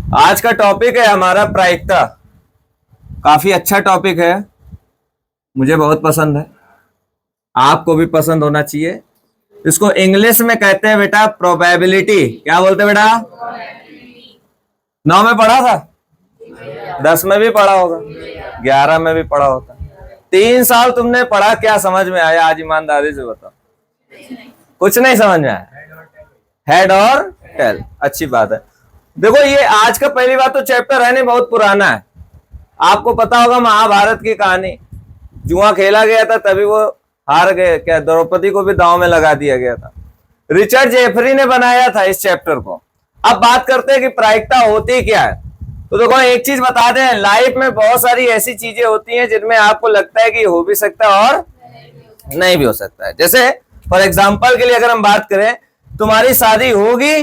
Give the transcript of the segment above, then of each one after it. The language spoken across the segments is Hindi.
आज का टॉपिक है हमारा प्रायिकता। काफी अच्छा टॉपिक है, मुझे बहुत पसंद है, आपको भी पसंद होना चाहिए। इसको इंग्लिश में कहते हैं बेटा प्रोबेबिलिटी। क्या बोलते हैं बेटा? 9 में पढ़ा था, 10 में भी पढ़ा होगा, 11 में भी पढ़ा होता। 3 साल तुमने पढ़ा, क्या समझ में आया? आज ईमानदारी से बताओ। कुछ नहीं समझ में आया। हेड और टेल, अच्छी बात है। देखो ये आज का पहली बात तो चैप्टर है नहीं, बहुत पुराना है। आपको पता होगा महाभारत की कहानी, जुआ खेला गया था तभी वो हार गए। क्या द्रौपदी को भी दांव में लगा दिया गया था। रिचर्ड जेफरी ने बनाया था इस चैप्टर को। अब बात करते हैं कि प्रायिकता होती क्या है। तो देखो एक चीज बता दें, लाइफ में बहुत सारी ऐसी चीजें होती हैं जिनमें आपको लगता है कि हो भी सकता है और नहीं भी हो सकता है। जैसे फॉर एग्जाम्पल के लिए अगर हम बात करें, तुम्हारी शादी होगी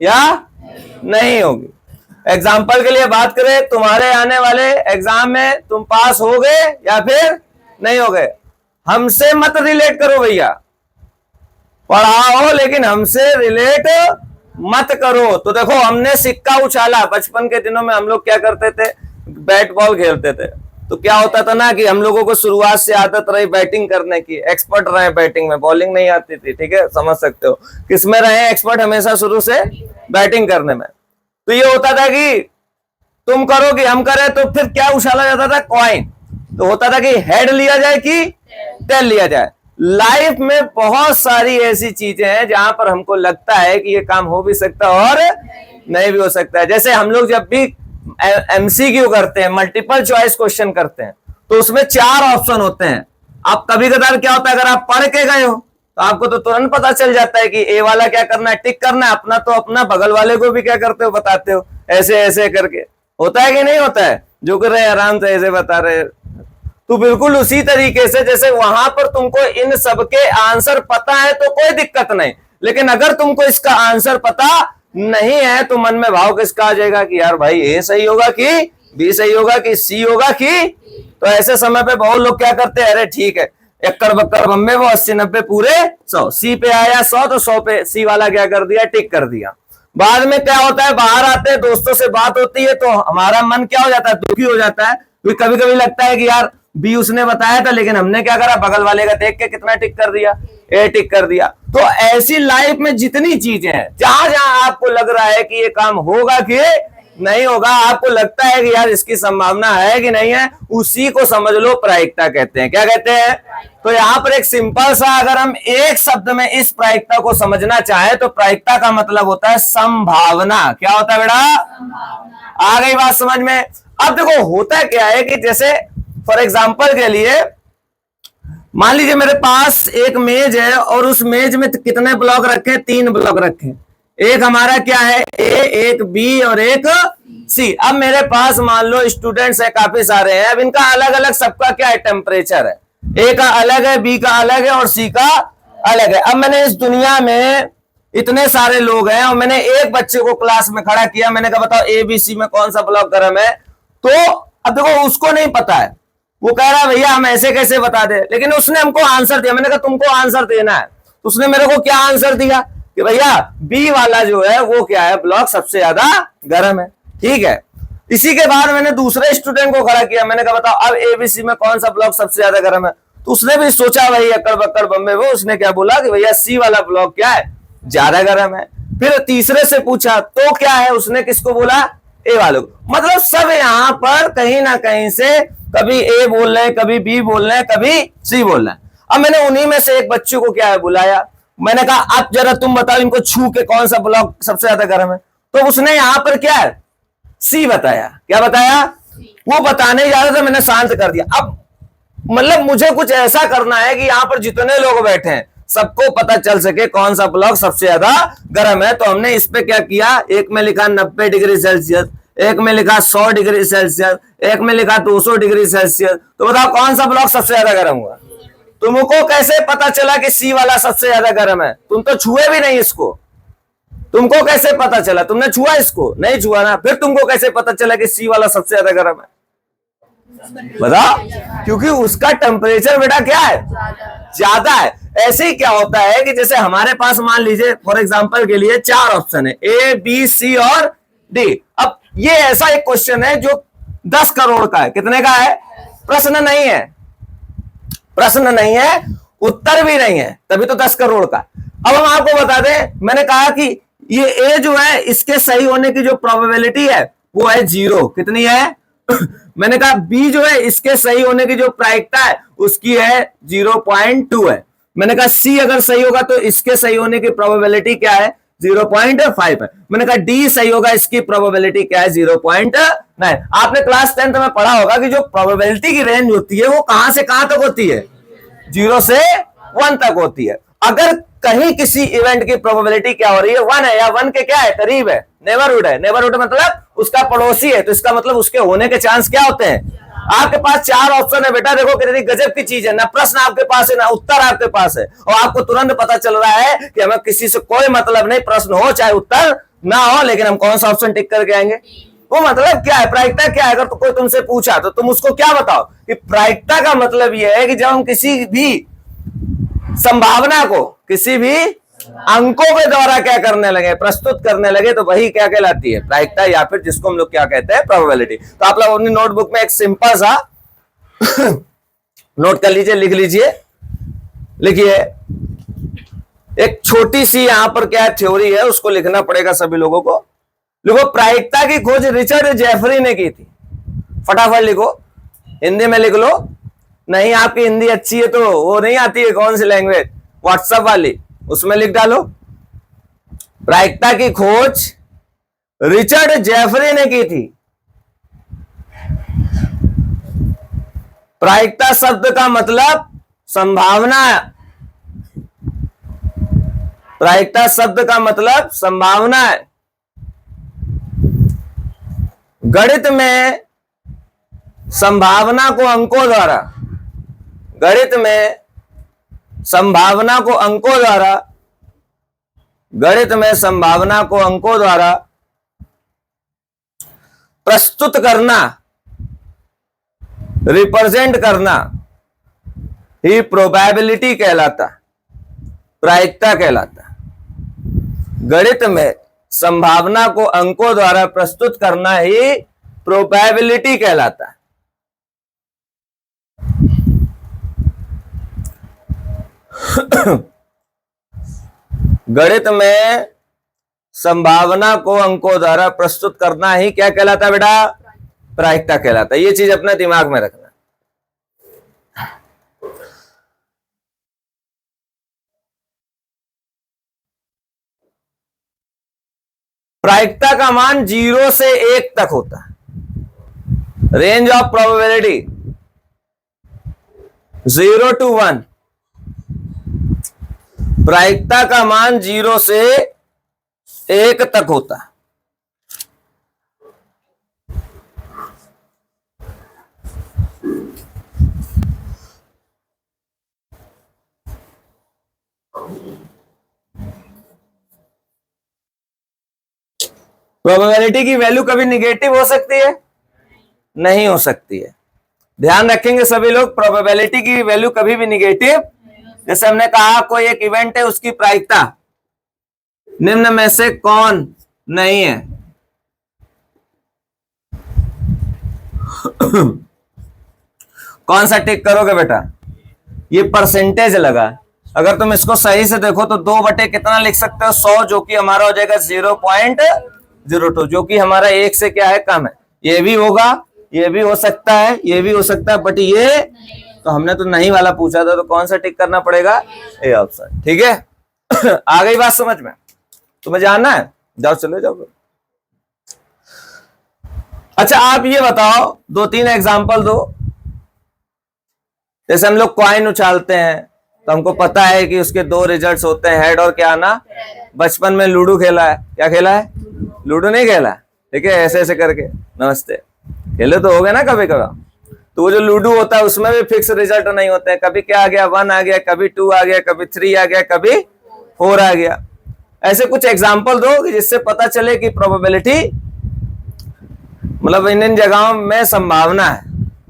या नहीं होगी। एग्जाम्पल के लिए बात करें, तुम्हारे आने वाले एग्जाम में तुम पास हो गए या फिर नहीं हो गए। हमसे मत रिलेट करो भैया, पढ़ाओ लेकिन हमसे रिलेट मत करो। तो देखो हमने सिक्का उछाला, बचपन के दिनों में हम लोग क्या करते थे, बैट बॉल खेलते थे। तो क्या होता था ना कि हम लोगों को शुरुआत से आदत रही बैटिंग करने की, एक्सपर्ट रहे बैटिंग में, बॉलिंग नहीं आती थी, ठीक है, समझ सकते हो। किसमें रहे एक्सपर्ट? हमेशा शुरू से बैटिंग करने में। तो ये होता था कि तुम करो कि हम करें, तो फिर क्या उछाला जाता था? कॉइन। तो होता था कि हेड लिया जाए कि टेल लिया जाए। लाइफ में बहुत सारी ऐसी चीजें हैं जहां पर हमको लगता है कि ये काम हो भी सकता है और नहीं भी हो सकता है। जैसे हम लोग जब भी एमसीक्यू करते हैं, मल्टीपल चॉइस क्वेश्चन करते हैं, तो उसमें 4 ऑप्शन होते हैं। आप कभी कभार क्या होता है, अगर आप पढ़ के गए हो तो आपको तो तुरंत पता चल जाता है कि ए वाला क्या करना है, टिक करना है अपना, तो अपना बगल वाले को भी क्या करते हो, बताते हो ऐसे ऐसे करके। होता है कि नहीं होता है? जो कर रहे हैं आराम से ऐसे बता रहे हैं। तो बिल्कुल उसी तरीके से जैसे वहां पर तुमको इन सबके आंसर पता है तो कोई दिक्कत नहीं, लेकिन अगर तुमको इसका आंसर पता नहीं है तो मन में भाव किसका आ जाएगा कि यार भाई ए सही होगा कि बी सही होगा कि सी होगा कि। तो ऐसे समय पे बहुत लोग क्या करते हैं, अरे ठीक है एक्कर बक्कर बम्बे वो 80-90 पूरे 100, सी पे आया 100 तो 100 पे सी वाला क्या कर दिया, टिक कर दिया। बाद में क्या होता है, बाहर आते हैं, दोस्तों से बात होती है तो हमारा मन क्या हो जाता है, दुखी हो जाता है। क्योंकि कभी कभी लगता है कि यार बी उसने बताया था लेकिन हमने क्या करा, बगल वाले का देख के कितना टिक कर दिया, ए टिक कर दिया। तो ऐसी लाइफ में जितनी चीजें हैं, जहां जहां आपको लग रहा है कि ये काम होगा कि नहीं होगा, आपको लगता है कि यार इसकी संभावना है कि नहीं है, उसी को समझ लो प्रायिकता कहते हैं। क्या कहते हैं? तो यहां पर एक सिंपल सा, अगर हम एक शब्द में इस प्रायिकता को समझना चाहें तो प्रायिकता का मतलब होता है संभावना। क्या होता है बेटा? आ गई बात समझ में? अब देखो होता क्या है कि जैसे फॉर एग्जाम्पल के लिए मान लीजिए मेरे पास एक मेज है और उस मेज में कितने ब्लॉक रखे? 3 ब्लॉक रखे। एक हमारा क्या है, ए, एक बी और एक सी। अब मेरे पास मान लो स्टूडेंट्स है काफी सारे हैं। अब इनका अलग अलग सबका क्या है, टेम्परेचर है। ए का अलग है, बी का अलग है और सी का अलग है। अब मैंने इस दुनिया में इतने सारे लोग हैं और मैंने एक बच्चे को क्लास में खड़ा किया, मैंने कहा बताओ ए बी सी में कौन सा ब्लॉक गर्म है। तो अब देखो उसको नहीं पता है, वो कह रहा है भैया हम ऐसे कैसे बता दे, लेकिन उसने हमको आंसर दिया। मैंने कहा तुमको आंसर देना है, उसने मेरे को क्या आंसर दिया कि भैया बी वाला जो है वो क्या है, ब्लॉक सबसे ज्यादा गर्म है। ठीक है, इसी के बाद मैंने दूसरे स्टूडेंट को खड़ा किया, मैंने कहा बताओ अब एबीसी में कौन सा ब्लॉक सबसे ज्यादा गर्म है। तो उसने भी सोचा भाई अकड़ बक्कड़ बम्बे वो, उसने क्या बोला कि भैया सी वाला ब्लॉक क्या है, ज्यादा गर्म है। फिर तीसरे से पूछा तो क्या है, उसने किसको बोला, ए वाले को। मतलब सब यहां पर कहीं ना कहीं से कभी ए बोल रहे हैं, कभी बी बोल रहे हैं, कभी सी बोल रहे हैं। अब मैंने उन्हीं में से एक बच्चे को क्या है बुलाया, मैंने कहा अब जरा तुम बताओ इनको छू के कौन सा ब्लॉक सबसे ज्यादा गर्म है। तो उसने यहां पर क्या है, सी बताया। क्या बताया? वो बताने जा रहा था, मैंने शांत कर दिया। अब मतलब मुझे कुछ ऐसा करना है कि यहां पर जितने लोग बैठे हैं सबको पता चल सके कौन सा ब्लॉक सबसे ज्यादा गर्म है। तो हमने इस पे क्या किया, एक में लिखा 90 डिग्री सेल्सियस, एक में लिखा 100 डिग्री सेल्सियस, एक में लिखा 200 डिग्री सेल्सियस। तो बताओ कौन सा ब्लॉक सबसे ज्यादा गर्म हुआ। तुमको कैसे पता चला कि सी वाला सबसे ज्यादा गर्म है? तुम तो छुए भी नहीं इसको, तुमको कैसे पता चला? तुमने छुआ इसको? नहीं छुआ ना, फिर तुमको कैसे पता चला कि सी वाला सबसे ज्यादा गर्म है? बताओ, क्योंकि उसका टेम्परेचर बेटा क्या है, ज्यादा है। ऐसे ही क्या होता है कि जैसे हमारे पास मान लीजिए फॉर एग्जांपल के लिए 4 ऑप्शन है, ए बी सी और डी। अब ये ऐसा एक क्वेश्चन है जो 10 करोड़ का है। कितने का है? प्रश्न नहीं है, प्रश्न नहीं है, उत्तर भी नहीं है, तभी तो 10 करोड़ का। अब हम आपको बता दें, मैंने कहा कि ये ए जो है इसके सही होने की जो प्रोबेबिलिटी है वो है 0। कितनी है? मैंने कहा बी जो है इसके सही होने की जो प्रायिकता है उसकी है 0.2 है। मैंने कहा सी अगर सही होगा तो इसके सही होने की प्रोबेबिलिटी क्या है? 0.5 है। मैंने कहा डी सही होगा, इसकी प्रोबेबिलिटी क्या है? 0.9। आपने क्लास 10th में पढ़ा होगा कि जो प्रोबेबिलिटी की रेंज होती है वो कहां से कहां तक होती है? 0 से 1 तक होती है। अगर कहीं किसी इवेंट की प्रोबेबिलिटी क्या हो रही है? 1 है, या 1 के क्या है? करीब है, नेबरहुड है। नेबरहुड मतलब उसका पड़ोसी है, तो इसका मतलब उसके होने के चांस क्या होते हैं? आपके पास 4 ऑप्शन है बेटा, देखो कितनी गजब की चीज है, ना प्रश्न आपके पास है ना उत्तर आपके पास है, और आपको तुरंत पता चल रहा है कि हमें किसी से कोई मतलब नहीं, प्रश्न हो चाहे उत्तर ना हो, लेकिन हम कौन सा ऑप्शन टिक करके आएंगे? वो मतलब क्या है? प्रायिकता क्या है? अगर तो कोई तुमसे पूछा तो तुम उसको क्या बताओ कि प्रायिकता का मतलब यह है कि जब हम किसी भी संभावना को किसी भी अंकों के द्वारा क्या करने लगे? प्रस्तुत करने लगे, तो वही क्या कहलाती है? प्रायिकता, या फिर जिसको हम लोग क्या कहते हैं? प्रोबेबिलिटी। तो आप लोग अपनी नोटबुक में एक सिंपल सा नोट कर लीजिए, लिख लीजिए। लिखिए, एक छोटी सी यहां पर क्या थ्योरी है उसको लिखना पड़ेगा सभी लोगों को। लिखो, प्रायिकता की खोज रिचर्ड जेफरी ने की थी। फटाफट लिखो, हिंदी में लिख लो। नहीं आपकी हिंदी अच्छी है तो वो नहीं आती है, कौन सी लैंग्वेज? व्हाट्सएप वाली, उसमें लिख डालो। प्रायिकता की खोज रिचर्ड जेफरी ने की थी। प्रायिकता शब्द का मतलब संभावना। प्रायिकता शब्द का मतलब संभावना है। गणित में संभावना को अंकों द्वारा, गणित में संभावना को अंकों द्वारा, गणित में संभावना को अंकों द्वारा प्रस्तुत करना, रिप्रेजेंट करना ही प्रोबेबिलिटी कहलाता, प्रायिकता कहलाता। गणित में संभावना को अंकों द्वारा प्रस्तुत करना ही प्रोबेबिलिटी कहलाता है। गणित में संभावना को अंकों द्वारा प्रस्तुत करना ही क्या कहलाता है बेटा? प्रायिकता कहलाता है। ये चीज अपने दिमाग में रखना। प्रायिकता का मान 0 से 1 तक होता है। Range of probability 0 to 1। प्रायिकता का मान 0 से 1 तक होता है। प्रोबेबिलिटी की वैल्यू कभी निगेटिव हो सकती है? नहीं हो सकती है। ध्यान रखेंगे सभी लोग, प्रोबेबिलिटी की वैल्यू कभी भी निगेटिव, जैसे हमने कहा कोई एक इवेंट है उसकी प्रायिकता निम्न में से कौन नहीं है? कौन सा टिक करोगे बेटा? ये परसेंटेज लगा। अगर तुम इसको सही से देखो तो 2 बटे कितना लिख सकते हो? 100, जो कि हमारा हो जाएगा 0.02, जो कि हमारा 1 से क्या है? कम है। ये भी होगा, ये भी हो सकता है, ये भी हो सकता है, बट ये तो हमने तो नहीं वाला पूछा था, तो कौन सा टिक करना पड़ेगा? A option. ठीक है। आ गई बात समझ में? तुम्हें जानना है? जाओ, चले जाओ। अच्छा आप ये बताओ, 2-3 एग्जांपल दो। जैसे हम लोग कॉइन उछालते हैं तो हमको पता है कि उसके 2 रिजल्ट्स होते हैं, हेड और क्या आना। बचपन में लूडो खेला है, क्या खेला है? लूडो नहीं खेला? ठीक है, ऐसे ऐसे करके नमस्ते खेले तो हो गए ना कभी कभी। तो वो जो लूडो होता है उसमें भी फिक्स रिजल्ट नहीं होते हैं। कभी क्या आ गया? 1 आ गया, कभी 2 आ गया, कभी 3 आ गया, कभी 4 आ गया। ऐसे कुछ एग्जाम्पल दो कि जिससे पता चले कि प्रोबेबिलिटी मतलब इन जगहों में संभावना है।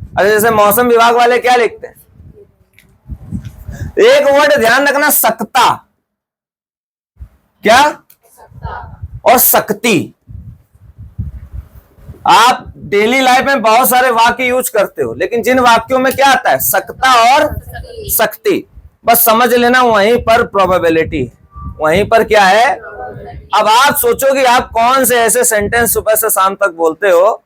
अच्छा जैसे मौसम विभाग वाले क्या लिखते हैं? एक वर्ड ध्यान रखना, सकता। क्या? और शक्ति। आप डेली लाइफ में बहुत सारे वाक्य यूज करते हो, लेकिन जिन वाक्यों में क्या आता है, सकता और शक्ति, बस समझ लेना वहीं पर प्रोबेबिलिटी है, वहीं पर क्या है। अब आप सोचो कि आप कौन से ऐसे सेंटेंस सुबह से शाम तक बोलते हो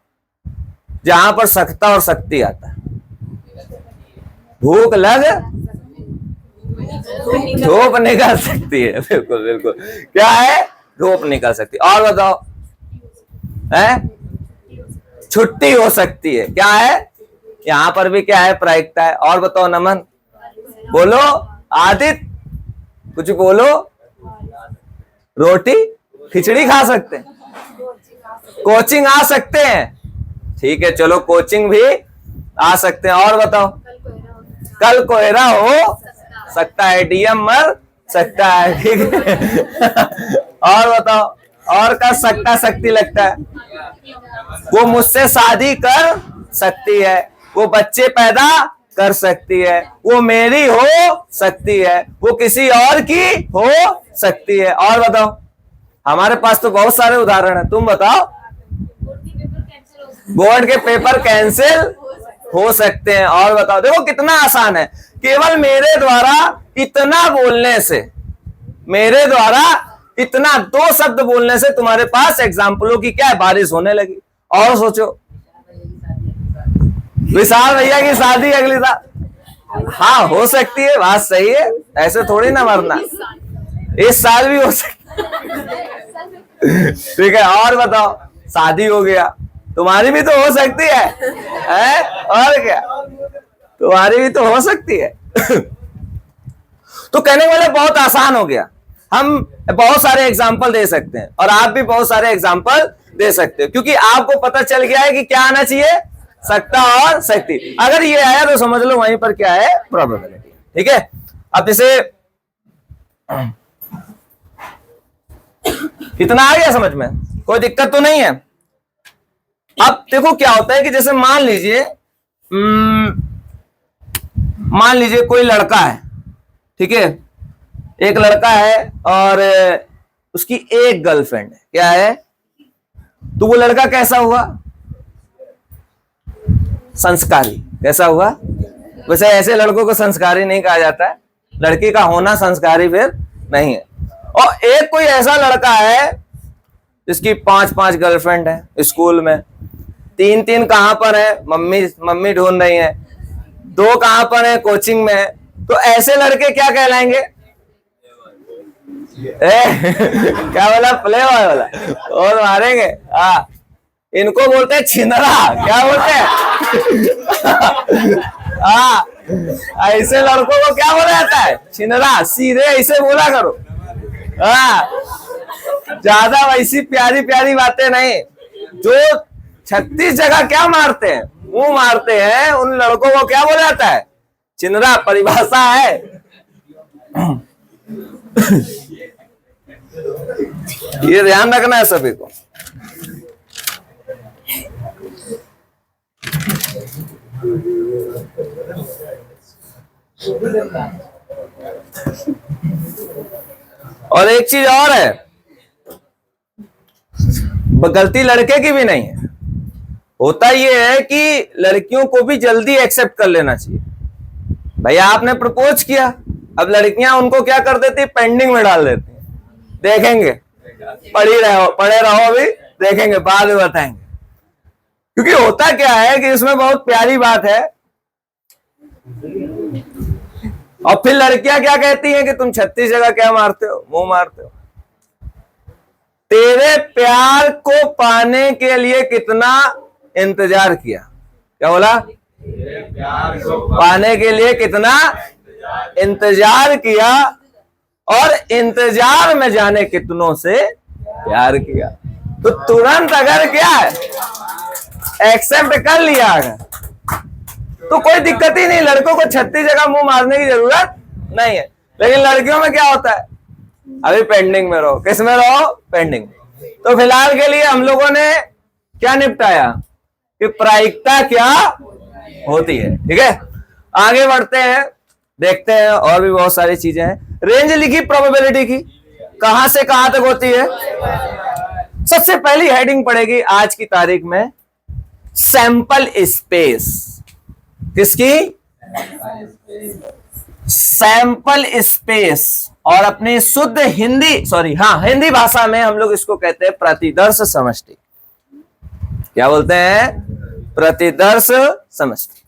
जहां पर सकता और शक्ति आता है। भूख लग धूप निकल सकती है, बिल्कुल बिल्कुल, क्या है, धूप निकल सकती है। और बताओ, है छुट्टी हो सकती है, क्या है, यहां पर भी क्या है, प्रायिकता है। और बताओ नमन, बोलो, आदित्य कुछ बोलो, रोटी खिचड़ी खा सकते हैं, कोचिंग आ सकते हैं, ठीक है, चलो कोचिंग भी आ सकते हैं। और बताओ, कल कोहरा हो सकता है, डीएम मर सकता है, ठीक है। और बताओ, और का सकता शक्ति लगता है, वो मुझसे शादी कर सकती है, वो बच्चे पैदा कर सकती है, वो मेरी हो सकती है, वो किसी और की हो सकती है। और बताओ, हमारे पास तो बहुत सारे उदाहरण हैं, तुम बताओ। बोर्ड के पेपर कैंसिल हो सकते हैं। और बताओ, देखो कितना आसान है, केवल मेरे द्वारा इतना बोलने से, मेरे द्वारा इतना 2 शब्द बोलने से तुम्हारे पास एग्जाम्पलों की क्या है, बारिश होने लगी। और सोचो, विशाल भैया की शादी अगली साल, हाँ हो सकती है, बात सही है, ऐसे थोड़ी ना मरना, इस साल भी हो सकती है, ठीक है। और बताओ, शादी हो गया, तुम्हारी भी तो हो सकती है, और क्या, तुम्हारी भी तो हो सकती है। तो कहने वाले बहुत आसान हो गया, हम बहुत सारे एग्जाम्पल दे सकते हैं और आप भी बहुत सारे एग्जाम्पल दे सकते हो, क्योंकि आपको पता चल गया है कि क्या आना चाहिए, सकता और शक्ति। अगर ये आया तो समझ लो वहीं पर क्या है, प्रोबेबिलिटी, ठीक है। अब जैसे इतना आ गया समझ में, कोई दिक्कत तो नहीं है। अब देखो क्या होता है कि जैसे मान लीजिए कोई लड़का है, ठीक है, एक लड़का है और उसकी एक गर्लफ्रेंड है, क्या है, तो वो लड़का कैसा हुआ, संस्कारी, कैसा हुआ। वैसे ऐसे लड़कों को संस्कारी नहीं कहा जाता है, लड़की का होना संस्कारी फिर नहीं है। और एक कोई ऐसा लड़का है जिसकी 5 गर्लफ्रेंड है, स्कूल में 3 कहां पर है, मम्मी ढूंढ रही है, 2 कहां पर है, कोचिंग में है। तो ऐसे लड़के क्या कहलाएंगे, क्या बोला, प्ले बॉय बोला, और मारेंगे, हाँ, इनको बोलते हैं छिंदरा, क्या बोलते हैं, हाँ, ऐसे लड़कों को क्या बोला जाता है, छिंदरा, सीधे ऐसे बोला करो, हाँ, ज्यादा वैसी प्यारी प्यारी बातें नहीं। जो 36 जगह क्या मारते हैं, मुंह मारते हैं, उन लड़कों को क्या बोला जाता है, छिंदरा, परिभाषा है। ये ध्यान रखना है सभी को। और एक चीज और है, गलती लड़के की भी नहीं है, होता ये है कि लड़कियों को भी जल्दी एक्सेप्ट कर लेना चाहिए। भैया आपने प्रपोज किया, अब लड़कियां उनको क्या कर देती, पेंडिंग में डाल देती, देखेंगे, पढ़े रहो अभी, देखेंगे बाद में बताएंगे। क्योंकि होता क्या है कि इसमें बहुत प्यारी बात है, और फिर लड़कियां क्या कहती हैं कि तुम 36 जगह क्या मारते हो, मुंह मारते हो। तेरे प्यार को पाने के लिए कितना इंतजार किया, क्या बोला, पाने के लिए कितना इंतजार किया, और इंतजार में जाने कितनों से प्यार किया। तो तुरंत अगर क्या है, एक्सेप्ट कर लिया अगर, तो कोई दिक्कत ही नहीं, लड़कों को 36 जगह मुंह मारने की जरूरत नहीं है। लेकिन लड़कियों में क्या होता है, अभी पेंडिंग में रहो, किस में रहो, पेंडिंग। तो फिलहाल के लिए हम लोगों ने क्या निपटाया कि प्रायिकता क्या होती है, ठीक है। आगे बढ़ते हैं, देखते हैं, और भी बहुत सारी चीजें हैं। रेंज लिखी प्रोबेबिलिटी की, कहां से कहां तक होती है। सबसे पहली हेडिंग पड़ेगी आज की तारीख में, सैंपल स्पेस। किसकी? Sample space. और अपनी शुद्ध हिंदी, सॉरी हाँ, हिंदी भाषा में हम लोग इसको कहते हैं प्रतिदर्श समष्टि। क्या बोलते हैं? प्रतिदर्श समष्टि।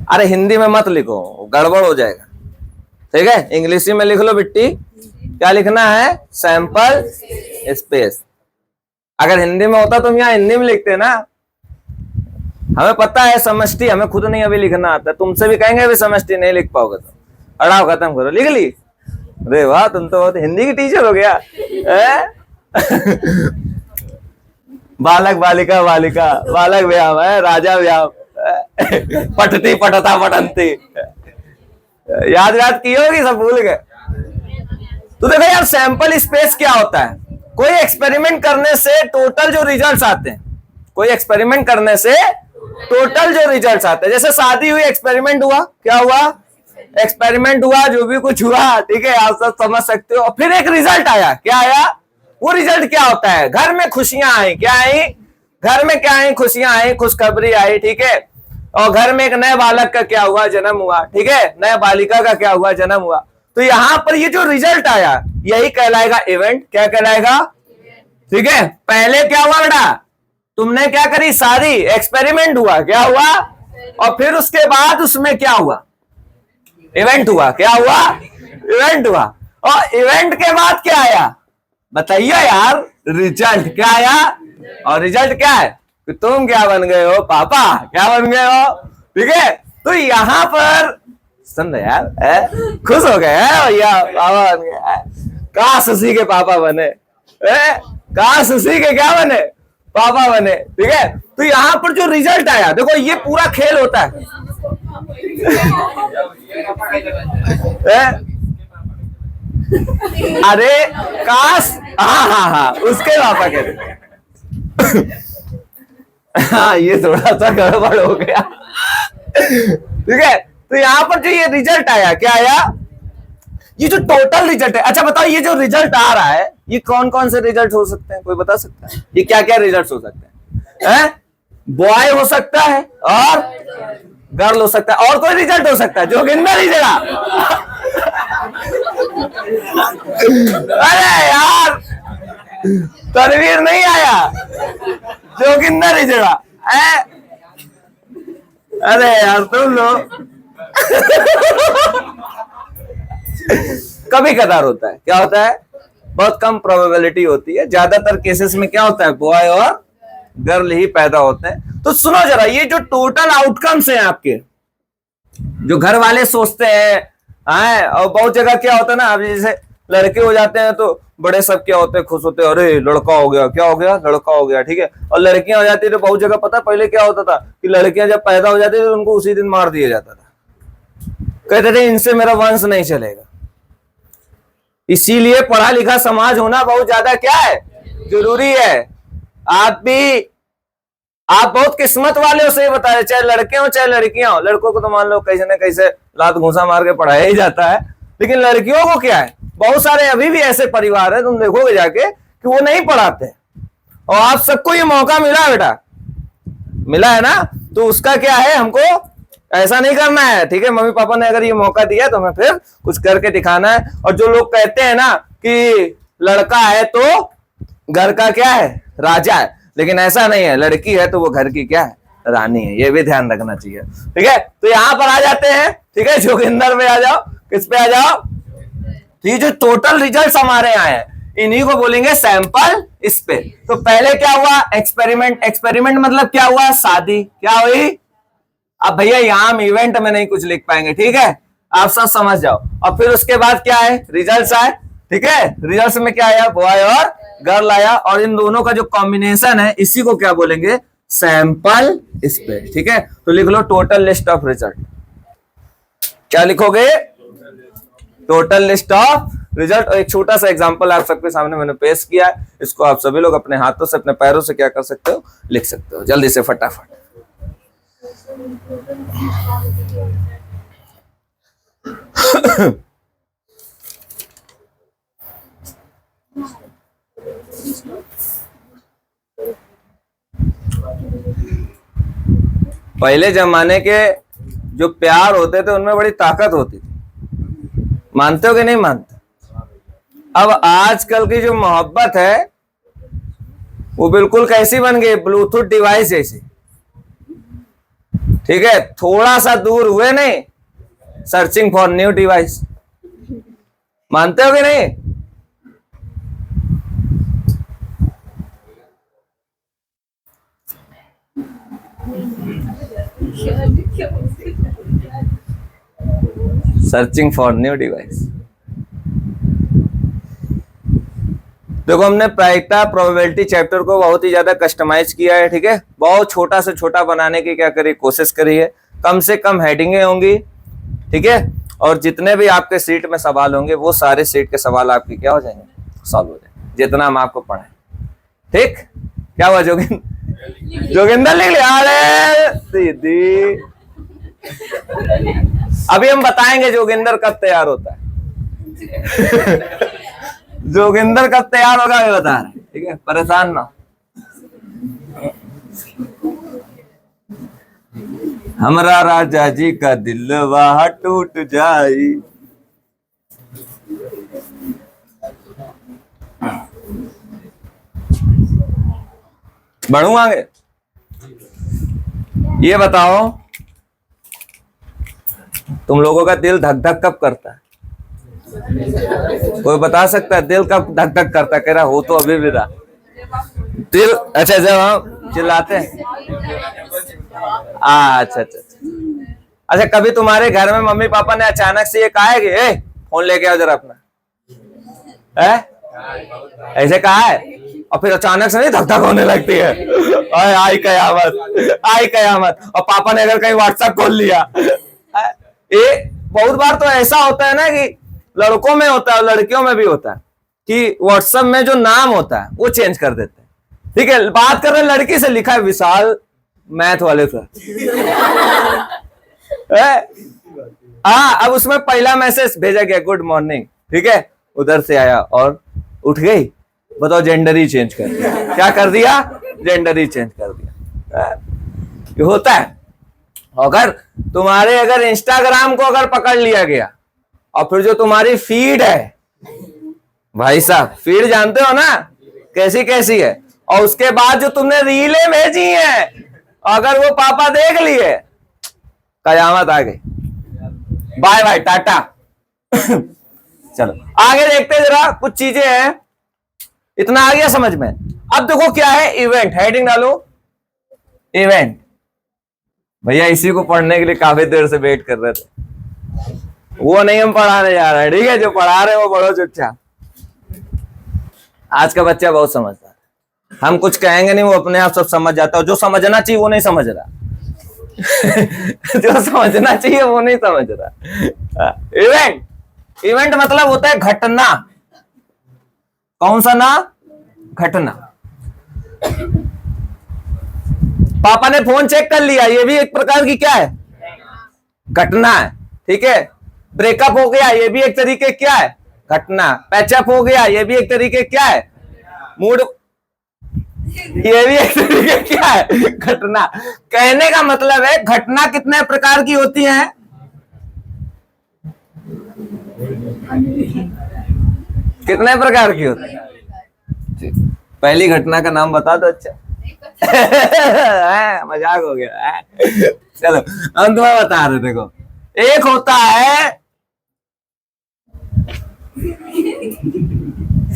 अरे हिंदी में मत लिखो, गड़बड़ हो जाएगा, ठीक है? इंग्लिशी में लिख लो बिट्टी। क्या लिखना है? Sample space. अगर हिंदी में होता तो हम यहाँ हिंदी में लिखते ना। हमें पता है समष्टि, हमें खुद नहीं अभी लिखना आता। तुमसे भी कहेंगे अभी समष्टि नहीं लिख पाओगे तो अड़ाओ, खत्म करो, लिख ली। अरे वाह, तुम तो बहुत हिंदी की टीचर हो गया। बालक बालिका बालिका, बालक व्याम है, राजा व्याम, पठती पठता पठंती। याद याद की होगी, सब भूल गए। तो देखो यार, सैंपल स्पेस क्या होता है? कोई एक्सपेरिमेंट करने से टोटल जो रिजल्ट्स आते हैं, कोई एक्सपेरिमेंट करने से टोटल जो रिजल्ट्स आते हैं, जैसे शादी हुई, एक्सपेरिमेंट हुआ, क्या हुआ? एक्सपेरिमेंट हुआ, जो भी कुछ हुआ, ठीक है, आप सब समझ सकते हो। और फिर एक रिजल्ट आया, क्या आया? वो रिजल्ट क्या होता है? घर में खुशियां आई। क्या आई? घर में क्या आई? खुशियां आई, खुशखबरी आई, ठीक है। और घर में एक नए बालक का क्या हुआ? जन्म हुआ, ठीक है। नए बालिका का क्या हुआ? जन्म हुआ। तो यहां पर ये जो रिजल्ट आया, यही कहलाएगा इवेंट। क्या कहलाएगा? ठीक है। पहले क्या हुआ बेटा? तुमने क्या करी? शादी, एक्सपेरिमेंट हुआ, क्या हुआ? और फिर उसके बाद उसमें क्या हुआ? इवेंट हुआ। क्या हुआ? इवेंट हुआ। और इवेंट के बाद क्या आया? बताइए यार, रिजल्ट क्या आया? और रिजल्ट क्या है? कि तुम क्या बन गए हो? पापा। क्या बन गए हो? ठीक है। तो यहां पर समझ यार, खुश हो गए भैया, पापा बन गए। काश उसी के पापा बने, काश उसी के क्या बने? पापा बने, ठीक है। तो यहां पर जो रिजल्ट आया, देखो ये पूरा खेल होता है। अरे काश, हाँ हाँ हाँ, उसके पापा के। हाँ, ये थोड़ा सा गड़बड़ हो गया, ठीक है। तो यहां पर जो ये रिजल्ट आया, क्या आया? ये जो टोटल रिजल्ट है। अच्छा बताओ, ये जो रिजल्ट आ रहा है, ये कौन कौन से रिजल्ट हो सकते हैं? कोई बता सकता है? ये क्या क्या रिजल्ट हो सकते हैं? बॉय हो सकता है और गर्ल हो सकता है, और कोई रिजल्ट हो सकता है? जोगिंदर ही जरा। अरे यार, तनवीर नहीं आया, जोगिंदर ही जरा। अरे यार तुम लोग। कभी कदार होता है। क्या होता है? बहुत कम प्रोबेबिलिटी होती है। ज्यादातर केसेस में क्या होता है? बॉय और गर्ल ही पैदा होते हैं। तो सुनो जरा, ये जो टोटल आउटकम्स हैं आपके, जो घर वाले सोचते हैं, और बहुत जगह क्या होता है ना, अब जैसे लड़के हो जाते हैं तो बड़े सब क्या होते हैं? खुश होते हैं, अरे लड़का हो गया। क्या हो गया? लड़का हो गया, ठीक है। और लड़कियां हो जाती है तो बहुत जगह पता है पहले क्या होता था कि लड़कियां जब पैदा हो जाती थी तो उनको उसी दिन मार दिया जाता था। कहते थे इनसे मेरा वंश नहीं चलेगा। इसीलिए पढ़ा लिखा समाज होना बहुत ज्यादा क्या है? जरूरी है। आप बहुत किस्मत वाले हो, से बता रहे, चाहे लड़के हो चाहे लड़कियां हो। लड़कों को तो मान लो कैसे न कैसे लात घूसा मार के पढ़ाया ही जाता है, लेकिन लड़कियों को क्या है? बहुत सारे अभी भी ऐसे परिवार है, तुम देखोगे जाके, कि वो नहीं पढ़ाते। और आप सबको ये मौका मिला है बेटा, मिला है ना, तो उसका क्या है? हमको ऐसा नहीं करना है, ठीक है। मम्मी पापा ने अगर ये मौका दिया तो हमें फिर कुछ करके दिखाना है। और जो लोग कहते हैं ना कि लड़का है तो घर का क्या है? राजा है, लेकिन ऐसा नहीं है। लड़की है तो वो घर की क्या है? रानी है। ये भी ध्यान रखना चाहिए, ठीक है। तो यहां पर आ जाते हैं, ठीक है। जोगिंदर में आ जाओ, किस पे आ जाओ? ये जो टोटल रिजल्ट्स हमारे आए हैं, इन्हीं को बोलेंगे सैंपल स्पेस। तो पहले क्या हुआ? एक्सपेरिमेंट। एक्सपेरिमेंट मतलब क्या हुआ? शादी। क्या हुई? अब भैया यहां हम इवेंट में नहीं कुछ लिख पाएंगे, ठीक है, आप सब समझ जाओ। और फिर उसके बाद क्या है? रिजल्ट्स आए, ठीक है। रिजल्ट्स में क्या आया? बॉय और गर्ल आया, और इन दोनों का जो कॉम्बिनेशन है, इसी को क्या बोलेंगे? सैंपल स्पेस, ठीक है। तो लिख लो टोटल लिस्ट ऑफ रिजल्ट। क्या लिखोगे? Total list of result. और एक छोटा सा एग्जांपल आप सबके सामने मैंने पेश किया है, इसको आप सभी लोग अपने हाथों से, अपने पैरों से क्या कर सकते हो? लिख सकते हो जल्दी से, फटाफट। पहले जमाने के जो प्यार होते थे उनमें बड़ी ताकत होती थी, मानते हो कि नहीं मानते? अब आजकल की जो मोहब्बत है वो बिल्कुल कैसी बन गई, ब्लूटूथ डिवाइस जैसी। ठीक है, थोड़ा सा दूर हुए नहीं, सर्चिंग फॉर न्यू डिवाइस। मानते हो कि नहीं? Searching for new device. देखो, हमने प्रायिकता प्रोबेबिलिटी चैप्टर को बहुत ही ज्यादा कस्टमाइज किया है। ठीक है, बहुत छोटा से छोटा बनाने की क्या करी, कोशिश करी है। कम से कम हेडिंगें होंगी। ठीक है, और जितने भी आपके सीट में सवाल होंगे वो सारे सीट के सवाल आपके क्या हो जाएंगे, सॉल्व हो जाएंगे, जितना हम आपको पढ़ाएं। ठीक, क्या हुआ जोगिंदर लिख लिया? अरे दीदी, अभी हम बताएंगे जोगिंदर कब तैयार होता है। जोगिंदर कब तैयार होगा ये बता रहे। ठीक है, परेशान ना। हमारा राजा जी का दिलवा टूट जाई। बढ़ू आगे। ये बताओ, तुम लोगों का दिल धक धक कब करता है? कोई बता सकता है दिल कब धक धक करता है? कह रहा हो तो अभी भी रहा दिल। अच्छा, जब हम चिल्लाते हैं। अच्छा अच्छा अच्छा, कभी तुम्हारे घर में मम्मी पापा ने अचानक से ये कहा है कि ए फोन लेके आओ जरा अपना, है ऐसे कहा है? और फिर अचानक से नहीं धक धक होने लगती है, आई कयामत, आई कयामत। और पापा ने अगर कहीं व्हाट्सएप खोल लिया। ये बहुत बार तो ऐसा होता है ना कि लड़कों में होता है, लड़कियों में भी होता है कि व्हाट्सएप में जो नाम होता है वो चेंज कर देते हैं। ठीक है, बात कर रहे लड़की से, लिखा है विशाल मैथ वाले से। हाँ, अब उसमें पहला मैसेज भेजा गया गुड मॉर्निंग। ठीक है, उधर से आया और उठ गई। बताओ, जेंडर ही चेंज कर दिया। क्या कर दिया? जेंडर ही चेंज कर दिया। ये होता है। अगर इंस्टाग्राम को अगर पकड़ लिया गया और फिर जो तुम्हारी फीड है, भाई साहब फीड जानते हो ना कैसी कैसी है, और उसके बाद जो तुमने रीलें भेजी हैं, अगर वो पापा देख लिए, कयामत आ गई। Bye bye, tata. चलो आगे देखते हैं जरा, कुछ चीजें हैं। इतना आ गया समझ में? अब देखो क्या है, इवेंट। हेडिंग डालो, इवेंट। भैया इसी को पढ़ने के लिए काफी देर से वेट कर रहे थे। वो नहीं हम पढ़ाने जा रहे हैं। ठीक है, जो पढ़ा रहे हैं वो पढ़ो चुपचाप। आज का बच्चा बहुत समझदार है, हम कुछ कहेंगे नहीं, वो अपने आप सब समझ जाता है। जो समझना चाहिए वो नहीं समझ रहा। जो समझना चाहिए वो नहीं समझ रहा। इवेंट, इवेंट मतलब होता है घटना। कौन सा ना? घटना। पापा ने फोन चेक कर लिया, ये भी एक प्रकार की क्या है? घटना है। ठीक है, ब्रेकअप हो गया, ये भी एक तरीके क्या है? घटना। पैचअप हो गया, ये भी एक तरीके क्या है? मूड, ये भी एक तरीके क्या है? घटना। कहने का मतलब है घटना कितने प्रकार की होती है? कितने प्रकार की होती है? पहली घटना का नाम बता दो। अच्छा, मजाक हो गया। चलो हम तुम्हें बता रहे। देखो, एक होता है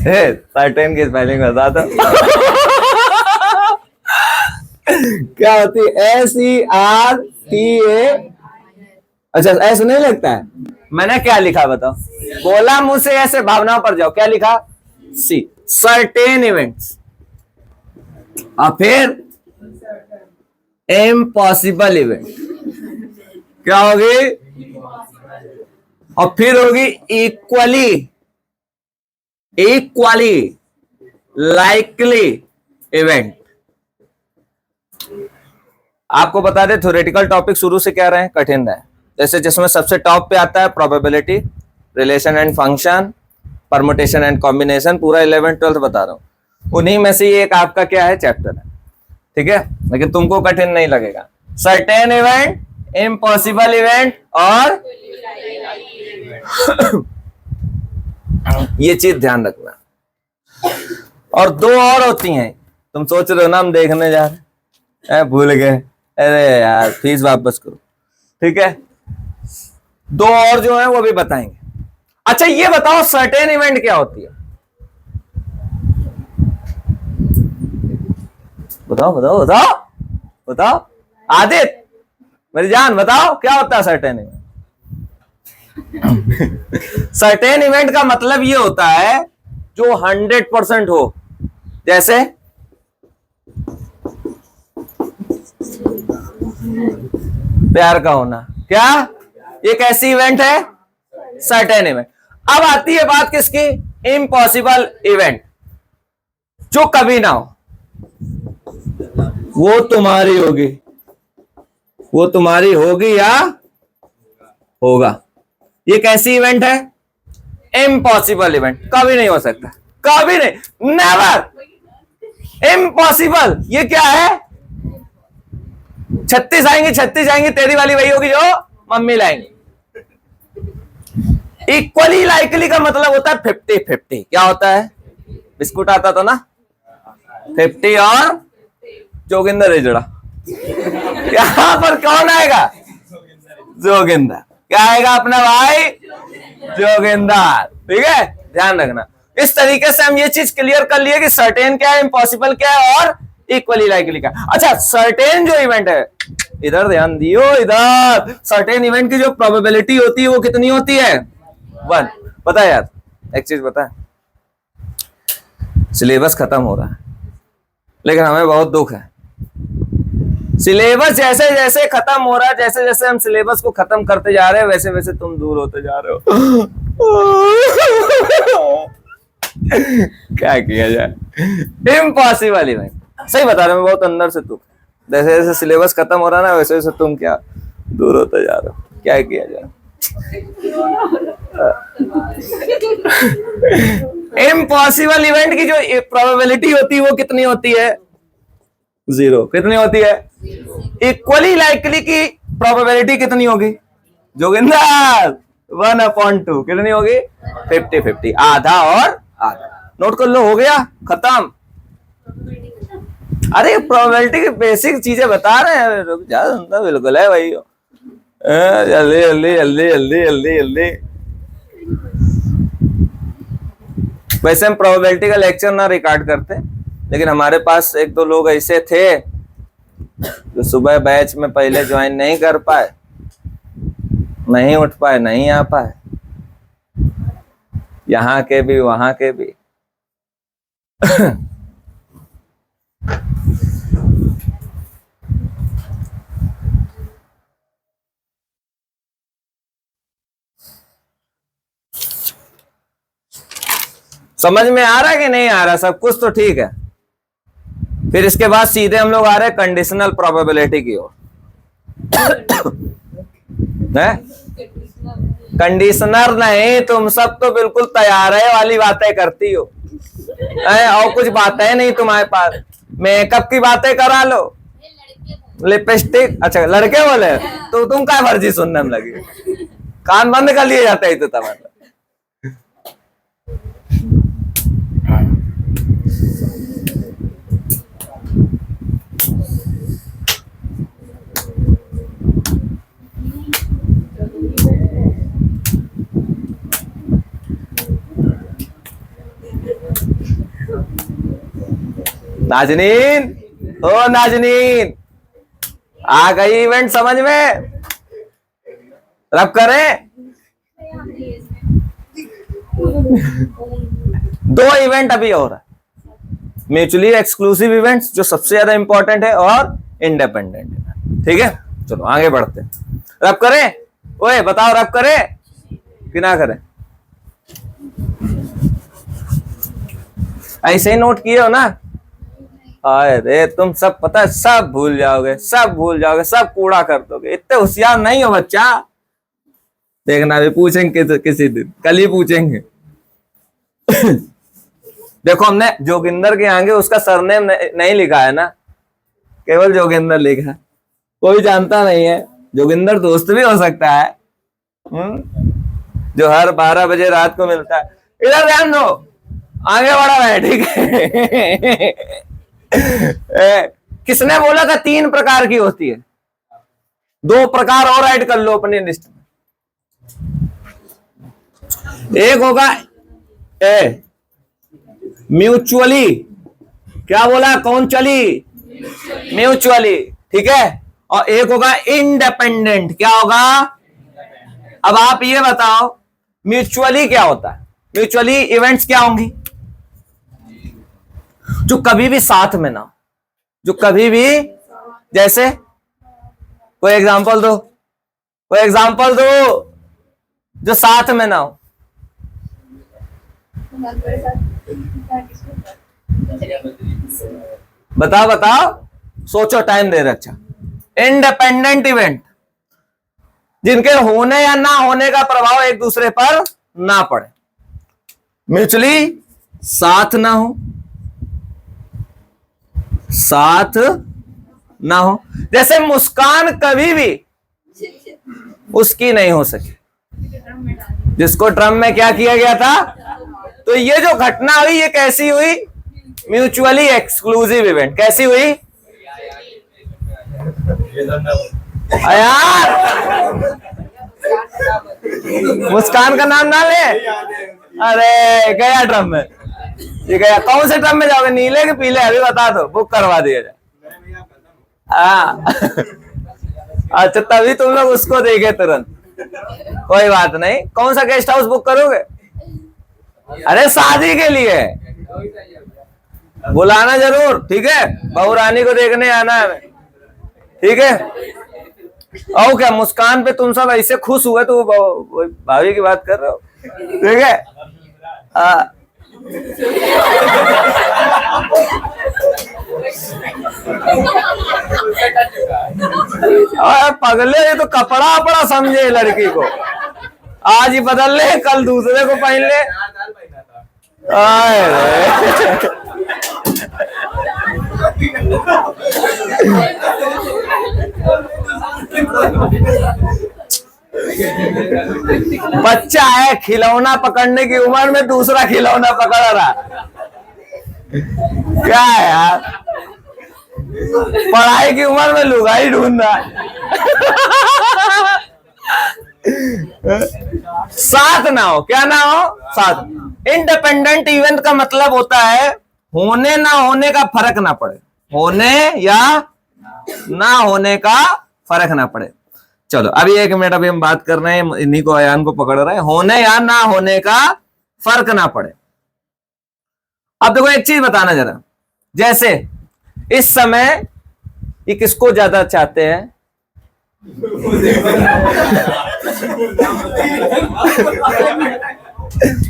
सर्टेन की स्पेलिंग बता दो। क्या होती है? SERTA। अच्छा, ऐसे नहीं लगता है? मैंने क्या लिखा बताओ? बोला मुंह से ऐसे, भावनाओं पर जाओ। क्या लिखा? सी, सर्टेन इवेंट्स। और फिर इम्पॉसिबल इवेंट। क्या होगी? और फिर होगी इक्वली, इक्वली लाइकली इवेंट। आपको बता दें, थ्योरेटिकल टॉपिक शुरू से क्या रहे हैं? कठिन रहे। जैसे जिसमें सबसे टॉप पे आता है probability, relation and function, permutation and combination, पूरा 11th 12th बता रहा हूं। उन्हीं में से एक आपका क्या है, चैप्टर है, ठीक है, लेकिन तुमको कठिन नहीं लगेगा। सर्टेन इवेंट, इम्पॉसिबल इवेंट और ये चीज ध्यान रखना। और दो और होती हैं, तुम सोच रहे हो ना हम देखने जा रहे हैं, भूल गए, अरे यार फीस वापस करो, ठीक है। दो और जो है वो भी बताएंगे। अच्छा ये बताओ सर्टेन इवेंट क्या होती है, बताओ बताओ बताओ बताओ, आदित्य मेरी जान बताओ क्या होता है सर्टेन इवेंट। सर्टेन इवेंट का मतलब ये होता है जो 100% हो, जैसे प्यार का होना, क्या ये कैसी इवेंट है, सर्टेन इवेंट। अब आती है बात किसकी, इम्पॉसिबल इवेंट, जो कभी ना हो, वो तुम्हारी होगी, वो तुम्हारी होगी या होगा। ये कैसी इवेंट है, इम्पॉसिबल इवेंट, कभी नहीं हो सकता, कभी नहीं, नेवर, इम्पॉसिबल। ये क्या है, 36 आएंगी, 36 आएंगी, तेरी वाली वही होगी जो मम्मी लाएंगी। इक्वली लाइकली का मतलब होता है 50-50। क्या होता है, बिस्कुट आता था ना, 50 और जोगिंदर हिजड़ा, यहां पर कौन आएगा, जोगिंदर। क्या आएगा अपना भाई, जोगिंदर, ठीक है, ध्यान रखना। इस तरीके से हम ये चीज क्लियर कर लिए कि सर्टेन क्या है, इम्पॉसिबल क्या है और इक्वली लाइकली क्या। अच्छा सर्टेन जो इवेंट है, इधर ध्यान दियो, इधर सर्टेन इवेंट की जो प्रोबेबिलिटी होती है वो कितनी होती है, 1। पता है यार एक चीज पता है, सिलेबस खत्म हो रहा है लेकिन हमें बहुत दुख है। सिलेबस जैसे जैसे खत्म हो रहा है, जैसे जैसे हम सिलेबस को खत्म करते जा रहे हैं, वैसे वैसे तुम दूर होते जा रहे हो। क्या किया जाए, इम्पॉसिबल इवेंट, सही बता रहे हो, बहुत अंदर से दुख। जैसे जैसे सिलेबस खत्म हो रहा है ना, वैसे वैसे तुम क्या दूर होते जा रहे हो, क्या किया जाए। इम्पॉसिबल इवेंट की जो प्रोबेबिलिटी होती है वो कितनी होती है, 0। कितनी होती है, इक्वली लाइकली की प्रोबेबिलिटी कितनी होगी, जोगिंदर 1/2। कितनी होगी, 50-50, आधा और आधा। नोट कर लो, हो गया खत्म। अरे प्रोबेबिलिटी की बेसिक चीजें बता रहे हैं, रुक जा, बिल्कुल है भाई, जल्दी जल्दी जल्दी जल्दी जल्दी जल्दी। वैसे हम प्रोबेबिलिटी का लेक्चर ना रिकॉर्ड करते, लेकिन हमारे पास एक दो लोग ऐसे थे जो सुबह बैच में पहले ज्वाइन नहीं कर पाए, नहीं उठ पाए, नहीं आ पाए, यहाँ के भी वहां के भी। समझ में आ रहा है कि नहीं आ रहा, सब कुछ तो ठीक है। फिर इसके बाद सीधे हम लोग आ रहे हैं कंडीशनल प्रोबेबिलिटी की ओर। कंडीशनर नहीं, तुम सब तो बिल्कुल तैयार है वाली बातें करती हो, और कुछ बातें नहीं तुम्हारे पास। मेकअप की बातें करा लो, लिपस्टिक, अच्छा लड़के बोले तो तुम क्या मर्जी सुनने में लगी, कान बंद कर लिए जाते हैं तो तब। नाजनीन, ओ नाजनीन, आ गई इवेंट समझ में, रब करें। 2 इवेंट अभी और है, म्यूचुअली एक्सक्लूसिव इवेंट्स जो सबसे ज्यादा इंपॉर्टेंट है, और इंडिपेंडेंट इवेंट, ठीक है। चलो आगे बढ़ते हैं, रब करें, ओए बताओ रब करें कि ना करें, ऐसे ही नोट किए हो ना। अरे तुम सब पता है, सब भूल जाओगे, सब भूल जाओगे, सब कूड़ा कर दोगे, इतने होशियार नहीं हो बच्चा। देखना भी पूछेंगे किसी दिन, कल ही पूछेंगे। देखो हमने जोगिंदर के आगे उसका सरनेम नहीं लिखा है ना, केवल जोगिंदर लिखा है, कोई जानता नहीं है। जोगिंदर दोस्त भी हो सकता है, जो हर 12 बजे रात को मिलता है। इधर ध्यान दो, आगे बढ़ा है, ठीक है। किसने बोला था 3 प्रकार की होती है? 2 प्रकार और ऐड कर लो अपनी लिस्ट में। एक होगा ए म्यूचुअली, क्या बोला, कौन चली, म्यूचुअली, ठीक है। और एक होगा इंडिपेंडेंट, क्या होगा? अब आप ये बताओ म्यूचुअली क्या होता है? म्यूचुअली इवेंट्स क्या होंगी? जो कभी भी साथ में ना, जो कभी भी, जैसे कोई एग्जांपल दो, कोई एग्जांपल दो जो साथ में ना हो। बताओ बताओ, सोचो, टाइम दे रहे। अच्छा, इंडिपेंडेंट इवेंट जिनके होने या ना होने का प्रभाव एक दूसरे पर ना पड़े, म्यूचुअली साथ ना हो, साथ ना हो। जैसे मुस्कान कभी भी उसकी नहीं हो सकी, जिसको ड्रम में क्या किया गया था। तो ये जो घटना हुई ये कैसी हुई? Mutually exclusive event. कैसी हुई यार? मुस्कान का नाम ना ले। अरे गया ड्रम में, ये गया। कौन से ड्रम में जाओगे, नीले के पीले? अभी बता दो, बुक करवा दिया जाए। हाँ अच्छा, तभी तुम लोग उसको देखे तुरंत। कोई बात नहीं, कौन सा गेस्ट हाउस बुक करोगे? अरे शादी के लिए बुलाना जरूर, ठीक है। बहू रानी को देखने आना है, ठीक है। और क्या, मुस्कान पे तुम सब ऐसे खुश हुए तो भाभी की बात कर रहे हो, ठीक है। पगले, ये तो कपड़ा अपड़ा समझे लड़की को, आज ही बदल ले, कल दूसरे को पहन ले। बच्चा है, खिलौना पकड़ने की उम्र में दूसरा खिलौना पकड़ रहा, क्या है यार? पढ़ाई की उम्र में लुगाई ढूंढ रहा। साथ ना हो, क्या ना हो? साथ। इंडिपेंडेंट इवेंट का मतलब होता है होने ना होने का फर्क ना पड़े, होने या ना होने का फर्क ना पड़े। चलो अभी 1 मिनट, अभी हम बात कर रहे हैं, इन्हीं को, अयान को पकड़ रहे हैं। होने या ना होने का फर्क ना पड़े। अब देखो एक चीज बताना जरा, जैसे इस समय ये किसको ज्यादा चाहते हैं?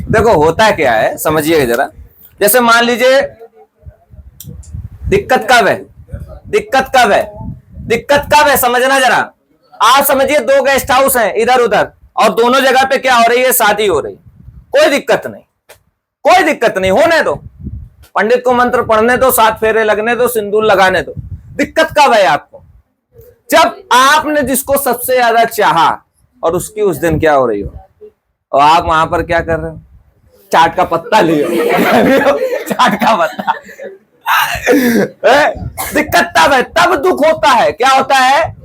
देखो होता क्या है, समझिएगा जरा। जैसे मान लीजिए, दिक्कत कब है, दिक्कत कब है, दिक्कत कब है, समझना जरा। आप समझिए 2 गेस्ट हाउस हैं इधर उधर, और दोनों जगह पे क्या हो रही है? शादी हो रही। कोई दिक्कत नहीं, कोई दिक्कत नहीं, होने दो, पंडित को मंत्र पढ़ने दो, 7 फेरे लगने दो, सिंदूर लगाने दो। दिक्कत कब है आपको? जब आपने जिसको सबसे ज्यादा चाहा और उसकी उस दिन क्या हो रही हो, और आप वहां पर क्या कर रहे हो? चाट का पत्ता लियो। चाट का पत्ता। दिक्कत तब है, तब दुख होता है। क्या होता है?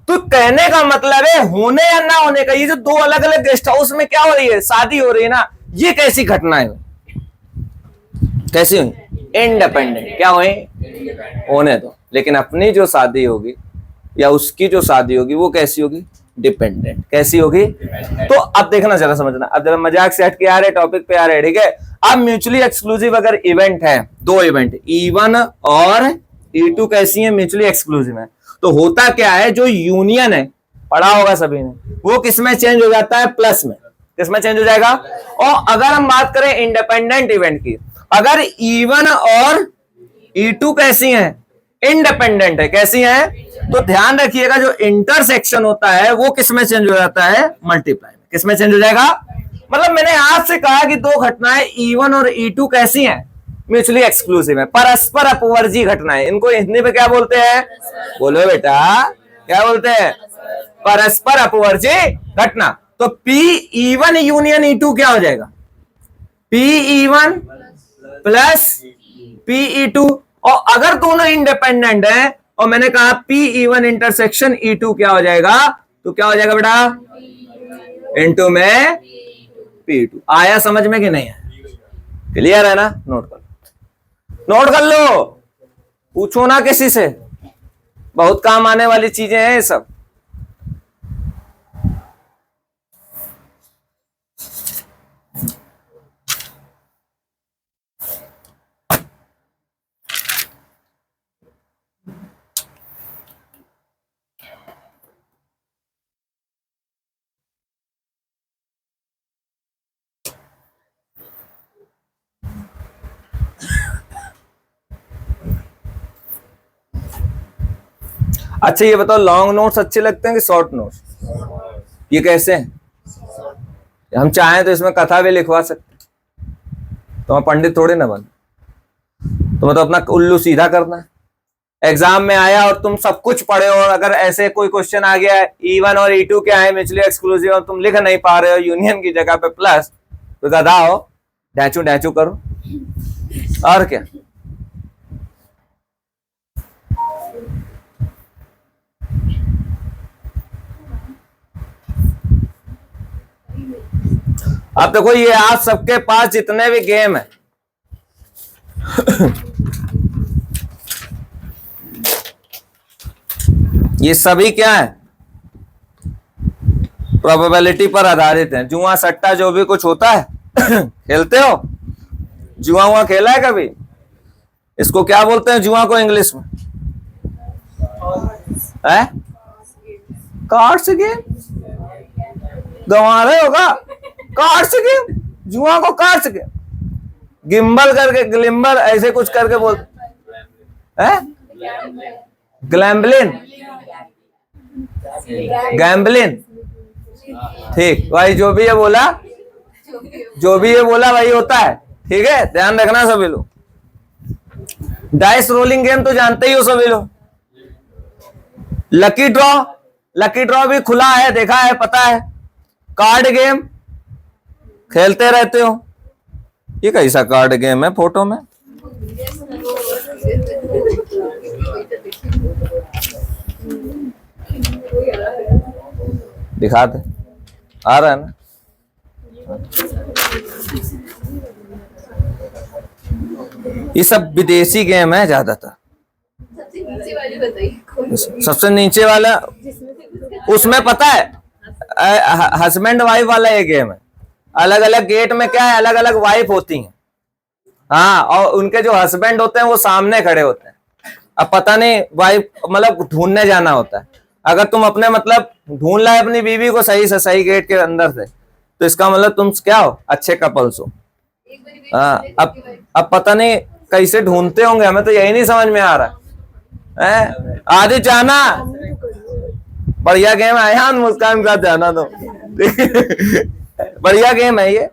तो कहने का मतलब है होने या ना होने का। ये जो 2 अलग अलग गेस्ट हाउस में क्या हो रही है, शादी हो रही है ना, ये कैसी घटनाएं हुई? कैसी हुई? इंडिपेंडेंट। क्या हुई? होने दो। लेकिन अपनी जो शादी होगी या उसकी जो शादी होगी वो कैसी होगी? डिपेंडेंट। कैसी होगी? तो अब देखना जरा, समझना। अब जरा मजाक से हट के आ रहे, टॉपिक पे आ रहे, ठीक है। अब म्यूचुअली एक्सक्लूसिव अगर इवेंट है, 2 इवेंट E1 और E2 कैसी है? म्यूचुअली एक्सक्लूसिव है। तो होता क्या है, जो यूनियन है, पढ़ा होगा सभी ने, वो किसमें चेंज हो जाता है? प्लस में। किसमें चेंज हो जाएगा? और अगर हम बात करें इंडिपेंडेंट इवेंट की, अगर E1 और E2 कैसी हैं? इंडिपेंडेंट है। कैसी हैं? तो ध्यान रखिएगा, जो इंटरसेक्शन होता है वो किसमें चेंज हो जाता है? मल्टीप्लाई में। किसमें चेंज हो जाएगा? मतलब मैंने आपसे कहा कि दो घटनाएं E1 और E2 कैसी हैं, म्यूचुअली एक्सक्लूसिव है, परस्पर अपवर्जी घटनाएं। इनको हिंदी में क्या बोलते हैं, बोलो बेटा, क्या बोलते हैं, परस्पर अपवर्जी घटना। तो PE1 यूनियन E2 क्या हो जाएगा, PE1 प्लस PE2। और अगर दोनों इंडिपेंडेंट हैं और मैंने कहा PE1 इंटरसेक्शन E2 क्या हो जाएगा, तो क्या हो जाएगा बेटा, इनटू में P2। आया समझ में कि नहीं है, क्लियर है ना, नोट कर लो, नोट कर लो, पूछो ना किसी से, बहुत काम आने वाली चीजें हैं ये सब। अच्छा ये बताओ, लॉन्ग नोट्स अच्छे लगते हैं कि शॉर्ट नोट्स, ये कैसे हैं, हम चाहें तो इसमें कथा भी लिखवा सकते, तो मैं पंडित थोड़े ना बन, तुम्हें तो अपना उल्लू सीधा करना है। एग्जाम में आया और तुम सब कुछ पढ़े हो और अगर ऐसे कोई क्वेश्चन आ गया E1 और E2 क्या है म्यूचुअली एक्सक्लूसिव और तुम लिख नहीं पा रहे हो यूनियन की जगह पे प्लस, तो गधा हो, डैचू डैचू करो, और क्या। अब देखो ये आप सबके पास जितने भी गेम है ये सभी क्या है, प्रोबेबिलिटी पर आधारित है। जुआ सट्टा जो भी कुछ होता है खेलते हो, जुआ हुआ खेला है कभी, इसको क्या बोलते हैं जुआ को इंग्लिश में, है कार्ड्स गेम, गंवा रहे होगा, कार्ड्स गेम, जुआ को कार्ड्स गेम, गिम्बल करके ग्लिम्बल ऐसे कुछ करके बोलते हैं, ग्लैम्बलिन, गैम्बलिन, ठीक भाई, जो भी ये बोला, जो भी ये बोला वही होता है, ठीक है, ध्यान रखना सभी लोग। डाइस रोलिंग गेम तो जानते ही हो सभी लोग। लकी ड्रॉ, लकी ड्रॉ भी खुला है, देखा है, पता है। कार्ड गेम खेलते रहते हो, ये कैसा कार्ड गेम है फोटो में, दिखाते, आ रहा है ना, ये सब विदेशी गेम है ज्यादातर। सबसे नीचे वाला, उसमें पता है हस्बैंड वाइफ वाला ये गेम है, अलग अलग गेट में क्या है, अलग अलग वाइफ होती हैं, हाँ, और उनके जो हस्बैंड होते हैं वो सामने खड़े होते हैं। अब पता नहीं वाइफ मतलब ढूंढने जाना होता है, अगर तुम अपने मतलब ढूंढ लाए अपनी बीवी को सही से सही गेट के अंदर से, तो इसका मतलब तुम क्या हो, अच्छे कपल्स हो। हाँ, अब पता नहीं कैसे ढूंढते होंगे, हमें तो यही नहीं समझ में आ रहा है। आदि जाना बढ़िया गेम है, यहाँ मुस्कान का जाना तो बढ़िया गेम है ये।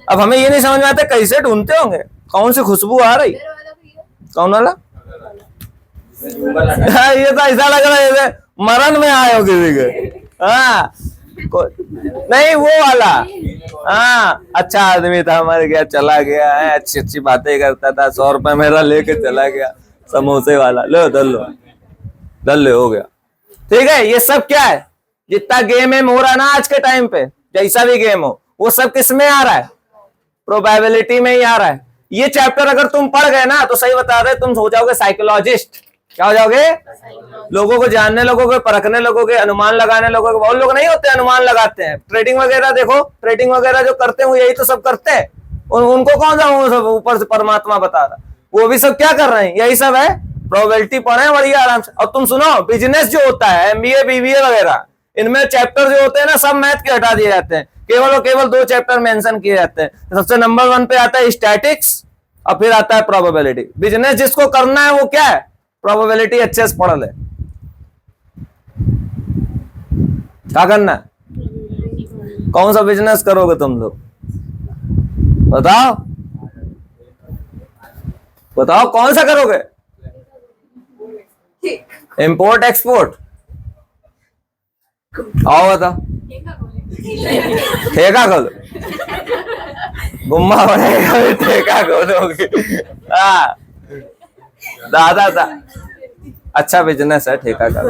अब हमें ये नहीं समझ में आता कैसे ढूंढते होंगे, कौन सी खुशबू आ रही, कौन वाला ये तो ऐसा लग रहा है जैसे मरण में आए हो किसी के, हाँ नहीं वो वाला, हाँ अच्छा आदमी था, मर गया, चला गया है, अच्छी अच्छी बातें करता था, 100 रुपए मेरा लेके चला गया, समोसे वाला, लो दल लो, हो गया, ठीक है। ये सब क्या है, जितना गेम हो रहा है ना आज के टाइम पे, जैसा भी गेम हो, वो सब किस में आ रहा है, प्रोबेबिलिटी में ही आ रहा है। ये चैप्टर अगर तुम पढ़ गए ना, तो सही बता रहे, तुम हो जाओगे साइकोलॉजिस्ट। क्या हो जाओगे, लोगों को जानने लगोगे, परखने लगोगे, अनुमान लगाने लगोगे। बहुत लोग नहीं होते अनुमान लगाते हैं, ट्रेडिंग वगैरह देखो, ट्रेडिंग वगैरह जो करते हैं यही तो सब करते हैं, उनको कौन सा वो सब ऊपर से परमात्मा बता रहा, वो भी सब क्या कर रहे हैं, यही सब है, प्रोबेबिलिटी पढ़े बढ़िया आराम से। और तुम सुनो, बिजनेस जो होता है, एमबीए बीबीए वगैरह, इनमें चैप्टर जो होते हैं ना, सब मैथ के हटा दिए जाते हैं, केवल और केवल 2 चैप्टर मेंशन किए जाते हैं। सबसे नंबर 1 पे आता है स्टैटिक्स और फिर आता है प्रोबेबिलिटी। बिजनेस जिसको करना है वो क्या है, प्रोबेबिलिटी अच्छे से पढ़ ले। क्या करना है, कौन सा बिजनेस करोगे तुम लोग, बताओ बताओ कौन सा करोगे? Import export? आओ बताओ। ठेका खोलो, गुम्मा बनेगा ठेका खोलोगे। हाँ दादा था, अच्छा बिजनेस है ठेका का।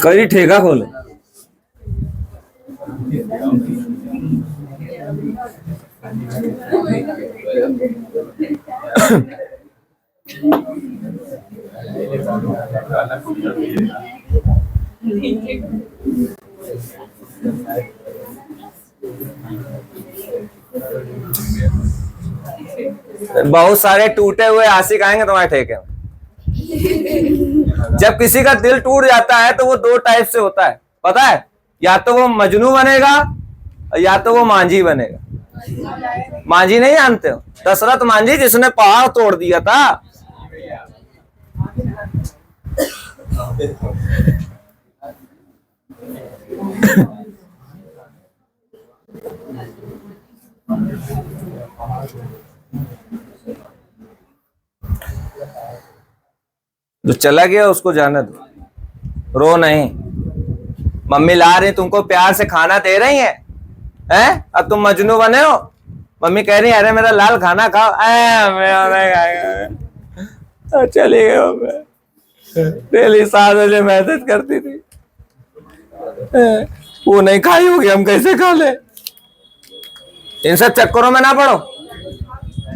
कहीं ठेका खोलो। बहुत सारे टूटे हुए आशिक आएंगे तुम्हारे ठेके में। जब किसी का दिल टूट जाता है तो वो दो टाइप से होता है, पता है? या तो वो मजनू बनेगा या तो वो मांझी बनेगा। मांझी नहीं जानते हो? दशरथ मांझी जिसने पहाड़ तोड़ दिया था। जो चला गया उसको जाने दो, रो नहीं। मम्मी ला रही तुमको प्यार से खाना दे रही हैं? अब तुम मजनू बने हो। मम्मी कह रही है अरे मेरा लाल खाना खाओ, चली गई। डेली 7 बजे मेहनत करती थी, वो नहीं खाई होगी, हम कैसे खा ले? इन सब चक्करों में ना पड़ो,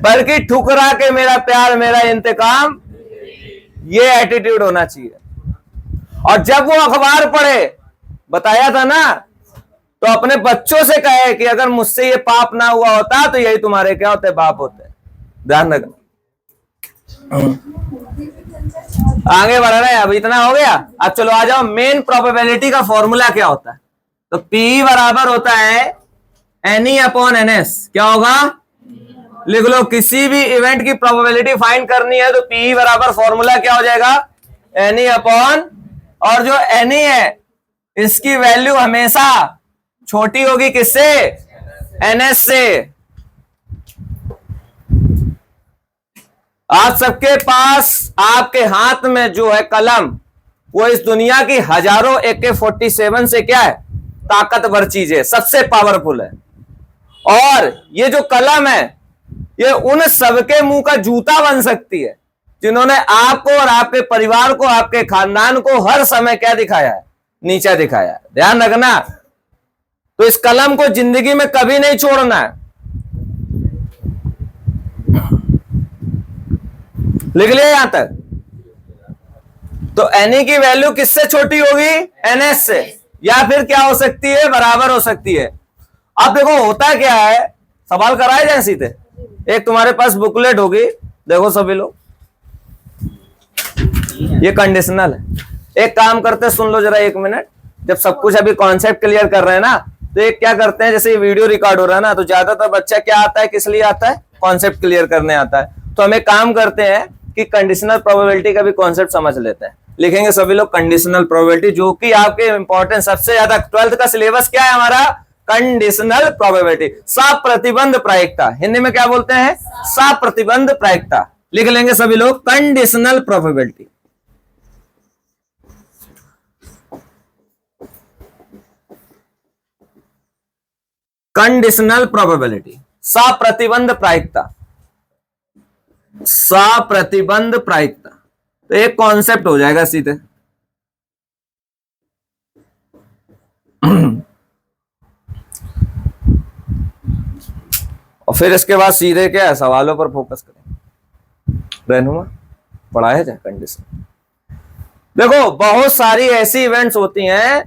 बल्कि ठुकरा के मेरा प्यार मेरा इंतकाम, ये एटीट्यूड होना चाहिए। और जब वो अखबार पढ़े, बताया था ना, तो अपने बच्चों से कहे कि अगर मुझसे ये पाप ना हुआ होता तो यही तुम्हारे क्या होते, बाप होते। ध्यान रखना। आगे बढ़ रहे हैं, अब इतना हो गया। अब चलो आ जाओ, मेन प्रोबेबिलिटी का फॉर्मूला क्या होता है? तो P बराबर होता है NE/NS। क्या होगा? लिख लो, किसी भी इवेंट की प्रोबेबिलिटी फाइंड करनी है तो P बराबर फॉर्मूला क्या हो जाएगा? NE/, और जो NE है इसकी वैल्यू हमेशा छोटी होगी किससे? NS से। आप सबके पास आपके हाथ में जो है कलम, वो इस दुनिया की हजारों AK-47 से क्या है? ताकतवर चीज है, सबसे पावरफुल है। और ये जो कलम है ये उन सबके मुंह का जूता बन सकती है जिन्होंने आपको और आपके परिवार को, आपके खानदान को हर समय क्या दिखाया है? नीचा दिखाया है। ध्यान रखना। तो इस कलम को जिंदगी में कभी नहीं छोड़ना है। लिख लिया यहां तक? तो NE की वैल्यू किससे छोटी होगी? NS से। या फिर क्या हो सकती है? बराबर हो सकती है। अब देखो होता क्या है, सवाल कराए जाए सीधे। एक तुम्हारे पास बुकलेट होगी, देखो सभी लोग, ये कंडीशनल है। एक काम करते, सुन लो जरा 1 मिनट। जब सब कुछ अभी कॉन्सेप्ट क्लियर कर रहे हैं ना, तो एक क्या करते हैं, जैसे ये वीडियो रिकॉर्ड हो रहा है ना, तो ज्यादातर बच्चा क्या आता है, किस लिए आता है? कॉन्सेप्ट क्लियर करने आता है। तो हम एक काम करते हैं कि कंडीशनल प्रोबेबिलिटी का भी कॉन्सेप्ट समझ लेते हैं। लिखेंगे सभी लोग कंडीशनल प्रोबेबिलिटी, जो कि आपके इंपॉर्टेंस सबसे ज्यादा। 12th का सिलेबस क्या है हमारा? कंडीशनल प्रोबेबिलिटी, साप्रतिबंध प्रायिकता। हिंदी में क्या बोलते हैं? साप्रतिबंध प्रायिकता। लिख लेंगे सभी लोग कंडीशनल प्रोबेबिलिटी। कंडीशनल प्रोबेबिलिटी, साप्रतिबंध प्रायिकता। साप्रतिबंध प्रायिकता तो एक कॉन्सेप्ट हो जाएगा सीधे। और फिर इसके बाद सीधे क्या है, सवालों पर फोकस करें। रहनुमा पढ़ाया जाए कंडीशन। देखो बहुत सारी ऐसी इवेंट्स होती हैं,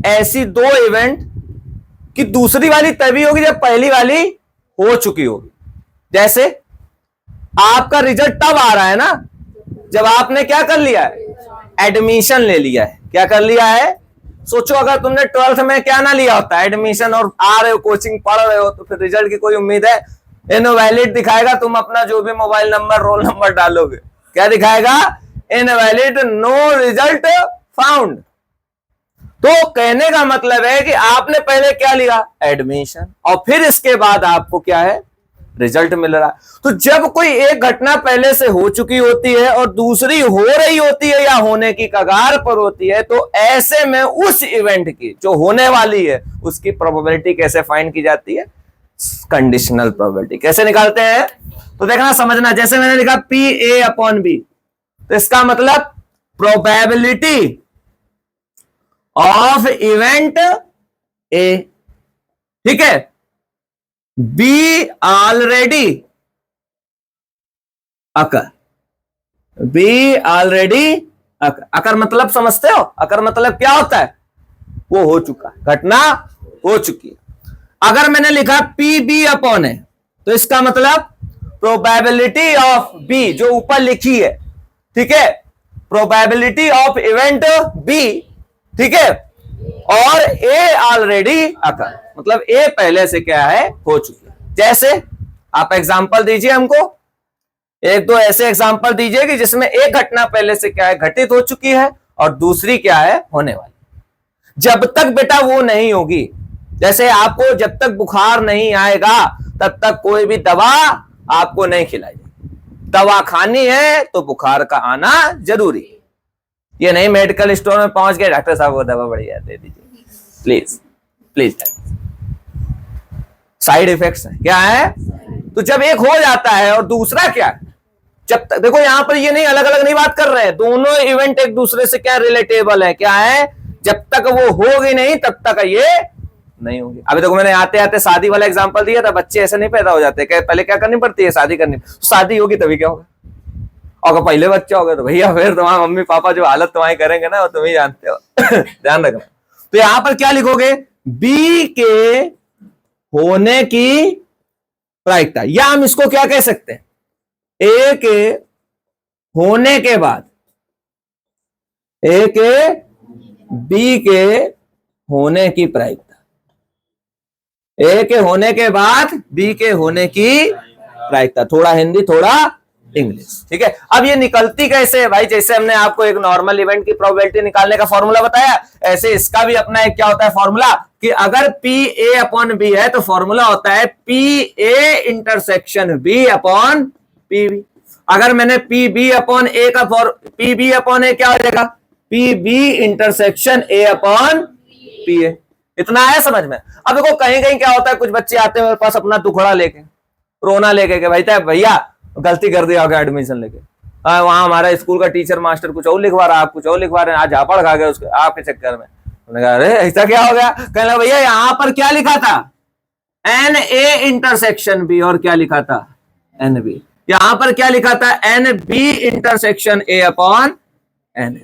ऐसी दो इवेंट कि दूसरी वाली तभी होगी जब पहली वाली हो चुकी होगी। जैसे आपका रिजल्ट तब आ रहा है ना जब आपने क्या कर लिया है? एडमिशन ले लिया है। क्या कर लिया है? सोचो अगर तुमने 12th में क्या ना लिया होता, एडमिशन, और आ रहे हो कोचिंग पढ़ रहे हो, तो फिर रिजल्ट की कोई उम्मीद है? इनवैलिड दिखाएगा। तुम अपना जो भी मोबाइल नंबर, रोल नंबर डालोगे, क्या दिखाएगा? Invalid, no result found. तो कहने का मतलब है कि आपने पहले क्या लिखा, एडमिशन, और फिर इसके बाद आपको क्या है, रिजल्ट मिल रहा है। तो जब कोई एक घटना पहले से हो चुकी होती है और दूसरी हो रही होती है या होने की कगार पर होती है, तो ऐसे में उस इवेंट की जो होने वाली है उसकी प्रोबेबिलिटी कैसे फाइंड की जाती है, कंडीशनल प्रोबेबिलिटी। कैसे निकालते हैं, तो देखना समझना। जैसे मैंने लिखा पी ए अपॉन बी, तो इसका मतलब प्रोबेबिलिटी ऑफ इवेंट ए, ठीक है, बी ऑलरेडी अकर, बी ऑलरेडी अकर। अकर मतलब समझते हो, अकर मतलब क्या होता है, वो हो चुका, घटना हो चुकी है। अगर मैंने लिखा पी बी अपॉन है, तो इसका मतलब प्रोबेबिलिटी ऑफ बी जो ऊपर लिखी है, ठीक है, प्रोबेबिलिटी ऑफ इवेंट बी, ठीक है, और ए ऑलरेडी अकर, मतलब ए पहले से क्या है, हो चुकी है। जैसे आप एग्जांपल दीजिए हमको, एक दो ऐसे एग्जांपल दीजिए कि जिसमें एक घटना पहले से क्या है, घटित हो चुकी है, और दूसरी क्या है, होने वाली। जब तक बेटा वो नहीं होगी, जैसे आपको जब तक बुखार नहीं आएगा तब तक कोई भी दवा आपको नहीं खिलाई जाएगी। दवा खानी है तो बुखार का आना जरूरी है। ये नहीं मेडिकल स्टोर में पहुंच गए, डॉक्टर साहब वो दवा बढ़िया दे दीजिए प्लीज प्लीज। साइड इफेक्ट्स है, क्या है, तो जब एक हो जाता है और दूसरा क्या है, जब तक देखो यहां पर ये नहीं अलग अलग नहीं बात कर रहे हैं, दोनों इवेंट एक दूसरे से क्या रिलेटेबल है, क्या है, जब तक वो होगी नहीं तब तक ये नहीं होगी। अभी देखो मैंने आते आते शादी वाला एग्जांपल दिया था, बच्चे ऐसे नहीं पैदा हो जाते, पहले क्या करनी पड़ती है, शादी करनी, तो शादी होगी तभी क्या होगा, और पहले बच्चा होगा तो भैया फिर तुम्हारे मम्मी पापा जो हालत तुम्हारी करेंगे ना वो तुम ही जानते हो। ध्यान रखना। तो यहां पर क्या लिखोगे, बी के होने की प्रायिकता, या हम इसको क्या कह सकते हैं, ए के होने के बाद, ए के बी के होने की प्रायिकता, ए के होने के बाद बी के होने की प्रायिकता। थोड़ा हिंदी थोड़ा इंग्लिश, ठीक है। अब ये निकलती कैसे है भाई, जैसे हमने आपको एक नॉर्मल इवेंट की प्रोबेबिलिटी निकालने का फॉर्मूला बताया, ऐसे इसका भी अपना एक क्या होता है फॉर्मूला, कि अगर पी ए अपॉन बी है तो फॉर्मूला होता है P A intersection B upon P B. अगर मैंने पी बी अपॉन ए का पी बी अपॉन ए क्या हो जाएगा, P B intersection A upon P A. इतना है समझ में। अब देखो कहीं कहीं क्या होता है, कुछ बच्चे आते हैं मेरे पास अपना दुखड़ा लेके, रोना लेके, भाई भैया गलती कर दिया होगा एडमिशन लेके, वहां हमारा स्कूल का टीचर मास्टर कुछ और लिखवा रहा है, आप कुछ और लिखवा रहे हैं, आज झापड़ खा गए उसके आपके चक्कर में। उन्होंने कहा अरे ऐसा क्या हो गया, कहना भैया यहां पर क्या लिखा था, एन ए इंटरसेक्शन बी, और क्या लिखा था, एन बी। यहां पर क्या लिखा था, एन बी इंटरसेक्शन ए अपॉन एन।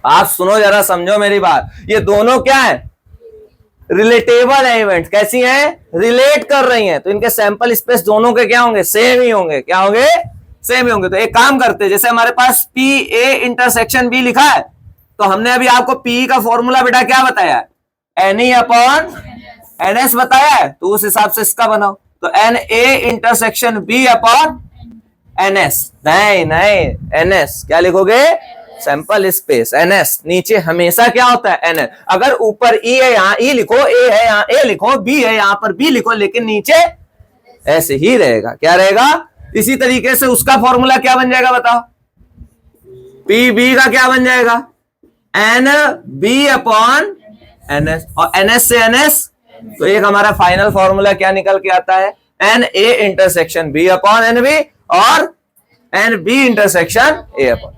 आप सुनो जरा, समझो मेरी बात, ये दोनों क्या है, रिलेटेबल है इवेंट, कैसी हैं, रिलेट कर रही हैं, तो इनके सैंपल स्पेस दोनों के क्या होंगे, सेम ही होंगे, क्या होंगे, सेम ही होंगे। तो एक काम करते हैं, जैसे हमारे पास पी ए इंटरसेक्शन बी लिखा है, तो हमने अभी आपको पी का फॉर्मूला बेटा क्या बताया, N E upon N S बताया है, तो उस हिसाब से इसका बनाओ, तो एन ए intersection B upon N S, नहीं नहीं एन एस क्या लिखोगे, सैंपल स्पेस एन एस, नीचे हमेशा क्या होता है एन एस। अगर ऊपर ई है यहाँ ई लिखो, ए है यहाँ ए लिखो, बी है यहाँ पर बी लिखो, लेकिन नीचे ऐसे ही रहेगा, क्या रहेगा। इसी तरीके से उसका फॉर्मूला क्या बन जाएगा बताओ, पी बी का क्या बन जाएगा, N B upon N S, और एन एस से एन एस, तो एक हमारा फाइनल फॉर्मूला क्या निकल के आता है, एन ए intersection B upon n b, और एन बी इंटरसेक्शन ए अपॉन।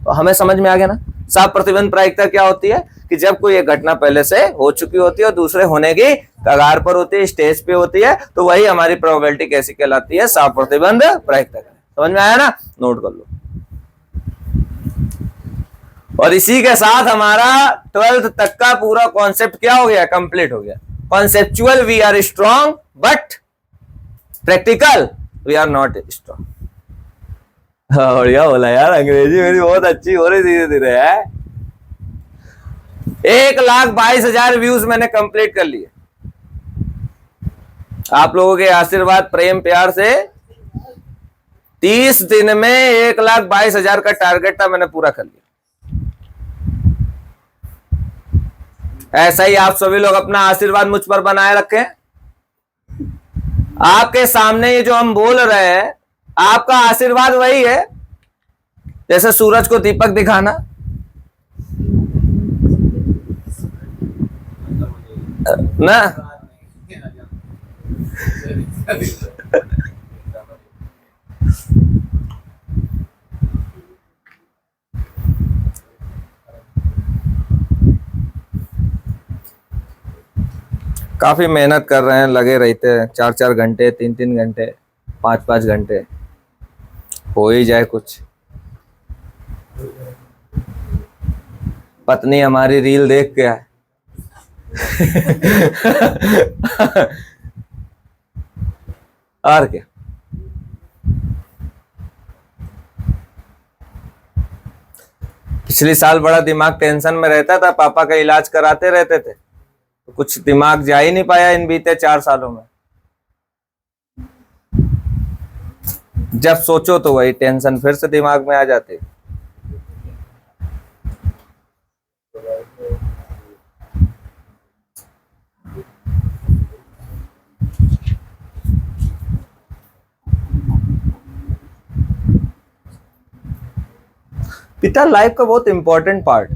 तो हमें समझ में आ गया ना, साफ प्रतिबंध प्रायिकता क्या होती है, कि जब कोई एक घटना पहले से हो चुकी होती है और दूसरे होने की कगार पर होती है, स्टेज पे होती है, तो वही हमारी प्रोबेबिलिटी कैसी कहलाती है, साफ प्रतिबंध प्रायिकता। समझ में आया ना, नोट कर लो। और इसी के साथ हमारा 12th तक का पूरा कॉन्सेप्ट क्या हो गया, कंप्लीट हो गया। Conceptual we are strong but practical we are not strong. बढ़िया बोला यार, अंग्रेजी मेरी बहुत अच्छी हो रही धीरे धीरे है। 1,22,000 व्यूज मैंने कंप्लीट कर लिए आप लोगों के आशीर्वाद प्रेम प्यार से। 30 दिन में 1,22,000 का टारगेट था, मैंने पूरा कर लिया। ऐसा ही आप सभी लोग अपना आशीर्वाद मुझ पर बनाए रखें। आपके सामने ये जो हम बोल रहे हैं, आपका आशीर्वाद वही है जैसे सूरज को दीपक दिखाना ना। काफी मेहनत कर रहे हैं, लगे रहते हैं 4-4 घंटे, 3-3 घंटे, 5-5 घंटे, हो ही जाए कुछ। पत्नी हमारी रील देख के है। और क्या। पिछले साल बड़ा दिमाग टेंशन में रहता था, पापा का इलाज कराते रहते थे, तो कुछ दिमाग जा ही नहीं पाया इन बीते 4 सालों में। जब सोचो तो वही टेंशन फिर से दिमाग में आ जाती। पिता लाइफ का बहुत इंपॉर्टेंट पार्ट,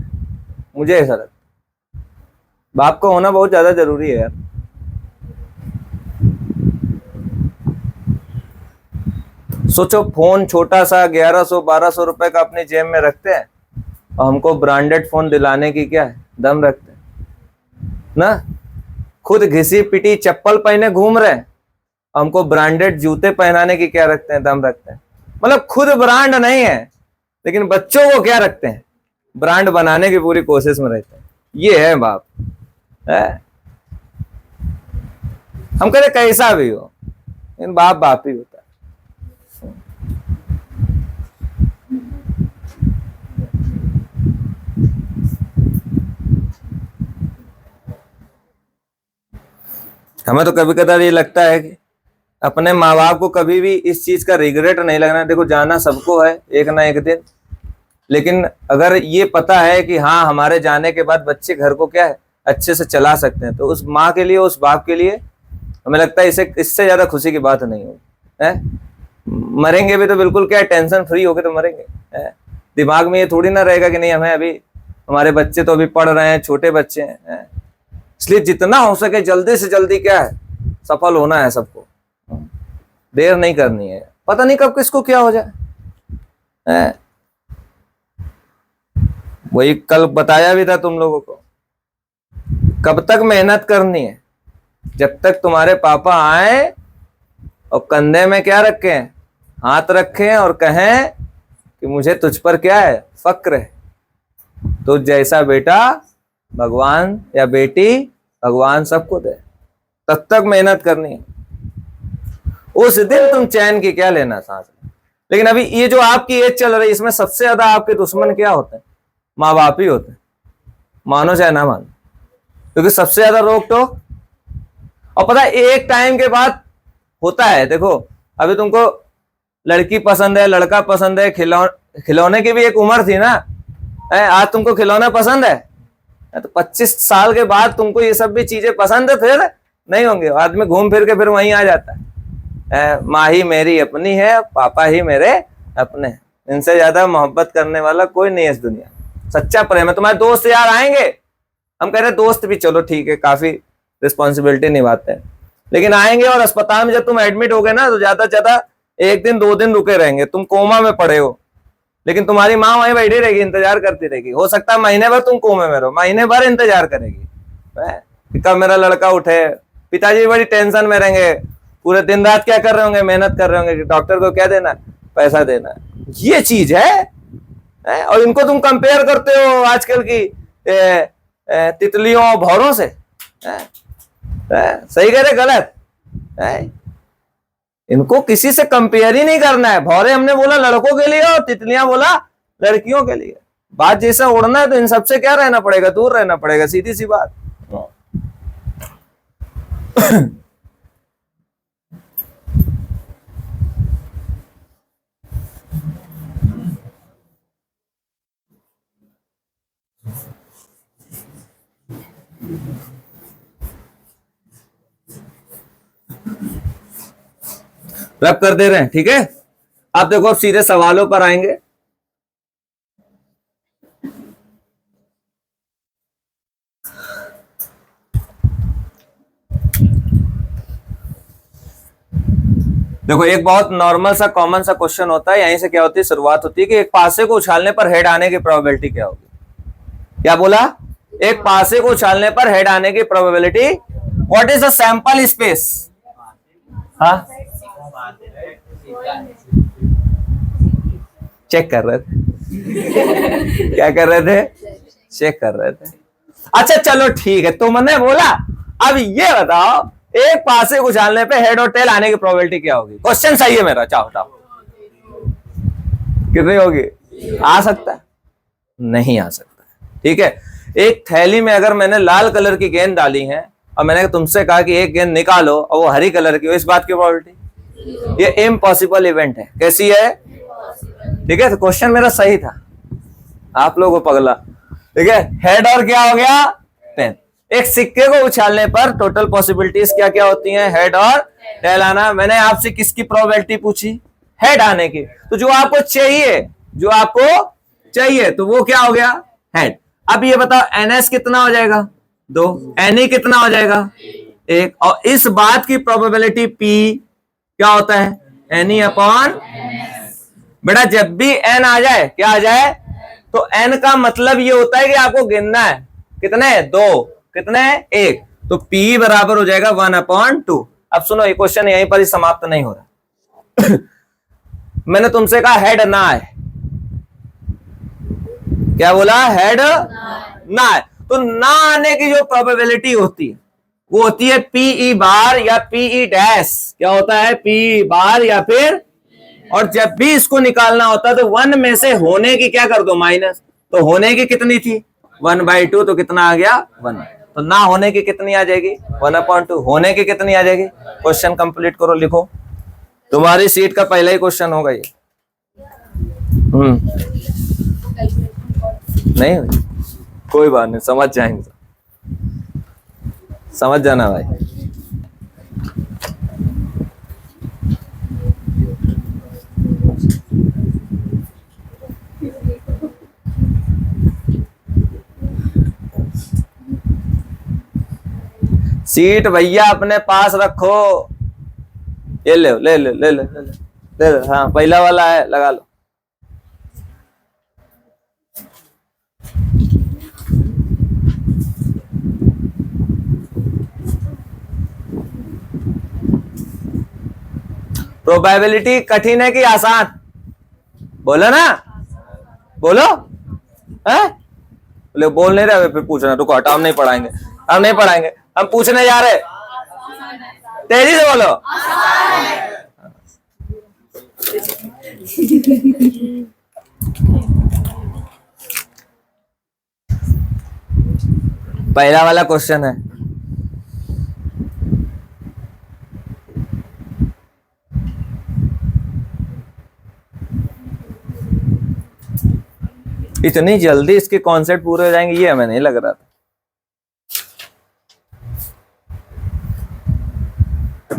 मुझे ऐसा लगता है। बाप का होना बहुत ज्यादा जरूरी है यार। सोचो, फोन छोटा सा 1100-1200 रुपए का अपनी जेब में रखते हैं और हमको ब्रांडेड फोन दिलाने की क्या है दम रखते हैं ना। खुद घिसी पिटी चप्पल पहने घूम रहे हैं, हमको ब्रांडेड जूते पहनाने की क्या रखते हैं दम रखते हैं। मतलब खुद ब्रांड नहीं है, लेकिन बच्चों को क्या रखते हैं, ब्रांड बनाने की पूरी कोशिश में रहते हैं। ये है बाप है। हम कहते कैसा भी हो, लेकिन बाप बाप ही होता है। हमें तो कभी कदार ये लगता है कि अपने माँ बाप को कभी भी इस चीज का रिग्रेट नहीं लगना। देखो, जाना सबको है एक ना एक दिन, लेकिन अगर ये पता है कि हाँ हमारे जाने के बाद बच्चे घर को क्या है अच्छे से चला सकते हैं, तो उस माँ के लिए, उस बाप के लिए हमें लगता है इसे इससे ज्यादा खुशी की बात नहीं होगी है। मरेंगे भी तो बिल्कुल क्या है, टेंशन फ्री होके तो मरेंगे है। दिमाग में ये थोड़ी ना रहेगा कि नहीं हमें अभी, हमारे बच्चे तो अभी पढ़ रहे हैं, छोटे बच्चे हैं। इसलिए जितना हो सके जल्दी से जल्दी क्या है सफल होना है सबको, देर नहीं करनी है। पता नहीं कब किसको क्या हो जाए। वही कल बताया भी था तुम लोगों को, कब तक मेहनत करनी है, जब तक तुम्हारे पापा आए और कंधे में क्या रखें, हाथ रखें और कहें कि मुझे तुझ पर क्या है फक्र है, तुझ जैसा बेटा भगवान या बेटी भगवान सबको दे, तब तक मेहनत करनी है। उस दिन तुम चैन की क्या लेना सांस। लेकिन अभी ये जो आपकी एज चल रही है, इसमें सबसे ज्यादा आपके दुश्मन क्या होते हैं, माँ बाप ही होते हैं, मानो चाहे ना मानो। क्योंकि सबसे ज्यादा रोक टोक, और पता है एक टाइम के बाद होता है। देखो, अभी तुमको लड़की पसंद है, लड़का पसंद है, खिलौने की भी एक उम्र थी ना। आज तुमको खिलौना पसंद है, तो 25 साल के बाद तुमको ये सब भी चीजें पसंद है, फिर नहीं होंगे। आदमी घूम फिर के फिर वहीं आ जाता है। माँ ही मेरी अपनी है, पापा ही मेरे अपने, इनसे ज्यादा मोहब्बत करने वाला कोई नहीं है इस दुनिया। सच्चा प्रेम है। तुम्हारे दोस्त यार आएंगे, हम कह रहे हैं दोस्त भी चलो ठीक है, काफी रिस्पॉन्सिबिलिटी निभाते हैं, लेकिन आएंगे और अस्पताल में जब तुम एडमिट हो गए ना, तो ज्यादा से ज्यादा 1 दिन 2 दिन रुके रहेंगे। तुम कोमा में पड़े हो, लेकिन तुम्हारी माँ वहीं बैठी रहेगी, इंतजार करती रहेगी। हो सकता है महीने भर तुम कोमे में रहो, महीने भर इंतजार करेगी कब मेरा लड़का उठे। पिताजी बड़ी टेंशन में रहेंगे, पूरे दिन रात क्या कर रहे होंगे, मेहनत कर रहे होंगे कि डॉक्टर को क्या देना, पैसा देना। ये चीज है। और इनको तुम कंपेयर करते हो आजकल की तितलियों भौरों से। सही कह रहे गलत है? इनको किसी से कंपेयर ही नहीं करना है। भौरे हमने बोला लड़कों के लिए और तितलियां बोला लड़कियों के लिए। बात जैसा उड़ना है तो इन सबसे क्या रहना पड़ेगा, दूर रहना पड़ेगा, सीधी सी बात। रब कर दे रहे हैं, ठीक है। आप देखो, अब सीधे सवालों पर आएंगे। देखो, एक बहुत नॉर्मल सा कॉमन सा क्वेश्चन होता है। यहीं से क्या होती है, शुरुआत होती है कि एक पासे को उछालने पर हेड आने की प्रोबेबिलिटी क्या होगी। क्या बोला? एक पासे को उछालने पर हेड आने की probability. What is the sample space? हाँ, चेक कर रहे थे। क्या कर रहे थे? चेक कर रहे थे। अच्छा चलो ठीक है, तुमने बोला। अब ये बताओ, एक पासे को उछालने पे हेड और टेल आने की प्रोबेबिलिटी क्या होगी? क्वेश्चन सही है मेरा, चाहो बताओ कितनी होगी? आ सकता है? नहीं आ सकता। ठीक है, एक थैली में अगर मैंने लाल कलर की गेंद डाली है और मैंने तुमसे कहा कि एक गेंद निकालो और वो हरी कलर की हो, इस बात की प्रोबेबिलिटी? ये इम्पॉसिबल इवेंट है। कैसी है? ठीक है, तो क्वेश्चन मेरा सही था, आप लोगों को पगला। ठीक है, हेड और क्या हो गया? टेल। एक सिक्के को उछालने पर टोटल पॉसिबिलिटीज क्या क्या होती हैं? हेड और टेल आना। मैंने आपसे किसकी प्रोबेबिलिटी पूछी? हेड आने की। तो जो आपको चाहिए, जो आपको चाहिए, तो वो क्या हो गया? हेड। अब ये बताओ, एनएस कितना हो जाएगा? 2। एनई कितना हो जाएगा? 1। और इस बात की प्रोबेबिलिटी पी क्या होता है? N E upon. बेटा जब भी एन आ जाए, क्या आ जाए? तो एन का मतलब ये होता है कि आपको गिनना है कितने? 2। कितने? 1। तो P बराबर हो जाएगा 1/2। अब सुनो, ये क्वेश्चन यहीं पर ही समाप्त नहीं हो रहा। मैंने तुमसे कहा हेड ना आए। क्या बोला? हेड ना आए। तो ना आने की जो प्रोबेबिलिटी होती है वो होती है PE बार या PE डैश। क्या होता है? PE बार या फिर। और जब भी इसको निकालना होता है तो 1 में से होने की क्या कर दो? माइनस। तो होने की कितनी थी? 1/2। तो कितना आ गया? 1। तो ना होने की कितनी आ जाएगी? 1/2। होने की कितनी आ जाएगी? क्वेश्चन कंप्लीट करो, लिखो। तुम्हारी सीट का पहला ही क्वेश्चन होगा ये। नहीं, कोई बात नहीं, समझ जाएंगे। समझ जाना भाई। सीट भैया अपने पास रखो। ये ले ले ले ले ले ले ले। हाँ, पहला वाला है, लगा लो। प्रोबेबिलिटी कठिन है कि आसान? बोलो ना, बोलो। है? बोले बोल नहीं रहे, फिर पूछना। रुको हटाओ, हम नहीं पढ़ाएंगे, हम नहीं पढ़ाएंगे, हम पूछने जा रहे। तेजी से बोलो। पहला वाला क्वेश्चन है, इतनी जल्दी इसके कॉन्सेप्ट पूरे हो जाएंगे ये हमें नहीं लग रहा था।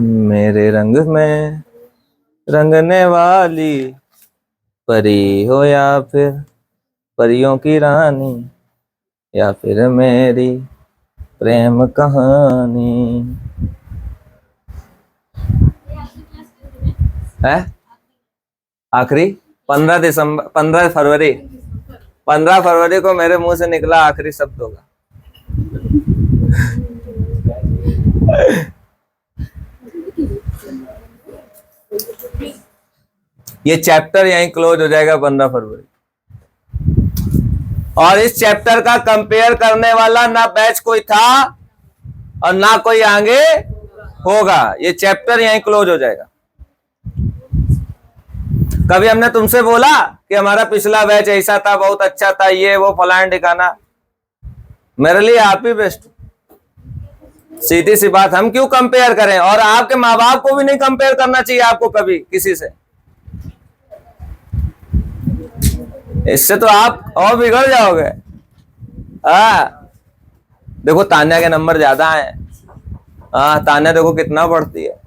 मेरे रंग में रंगने वाली परी हो या फिर परियों की रानी या फिर मेरी प्रेम कहानी है। आखिरी 15 फरवरी 15 फरवरी को मेरे मुंह से निकला आखिरी शब्द होगा। ये चैप्टर यहीं क्लोज हो जाएगा 15 फरवरी। और इस चैप्टर का कंपेयर करने वाला ना बैच कोई था और ना कोई आगे होगा। ये चैप्टर यहीं क्लोज हो जाएगा। कभी हमने तुमसे बोला कि हमारा पिछला बैच ऐसा था, बहुत अच्छा था, ये वो फलान ठिकाना? मेरे लिए आप ही बेस्ट। सीधी सी बात, हम क्यों कंपेयर करें? और आपके माँ बाप को भी नहीं कंपेयर करना चाहिए आपको कभी किसी से। इससे तो आप और बिगड़ जाओगे। हाँ, देखो तान्या के नंबर ज्यादा हैं। हाँ तान्या देखो कितना पढ़ती है।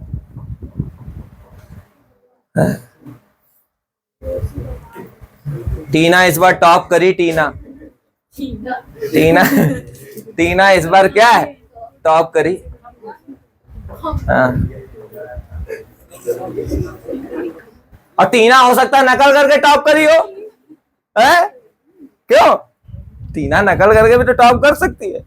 टीना इस बार टॉप करी। टीना टीना टीना इस बार क्या है, टॉप करी। हाँ। और टीना हो सकता है नकल करके टॉप करी हो, है? क्यों? टीना नकल करके भी तो टॉप कर सकती है।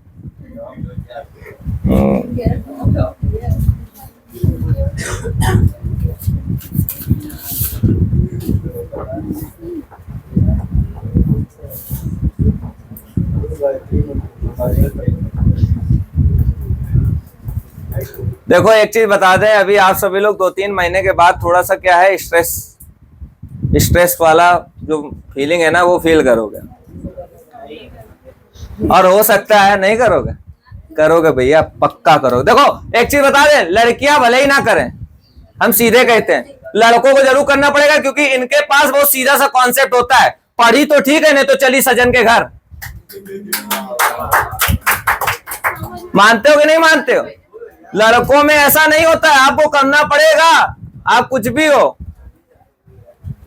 देखो एक चीज बता दें, अभी आप सभी लोग 2-3 महीने के बाद थोड़ा सा क्या है, स्ट्रेस वाला जो फीलिंग है ना वो फील करोगे। और हो सकता है नहीं करोगे, करोगे भैया, पक्का करोगे। देखो एक चीज बता दें, लड़कियां भले ही ना करें, हम सीधे कहते हैं, लड़कों को जरूर करना पड़ेगा, क्योंकि इनके पास बहुत सीधा सा कॉन्सेप्ट होता है, पढ़ी तो ठीक है, नहीं तो चली सजन के घर। मानते हो कि नहीं मानते हो? लड़कों में ऐसा नहीं होता है, आपको करना पड़ेगा, आप कुछ भी हो।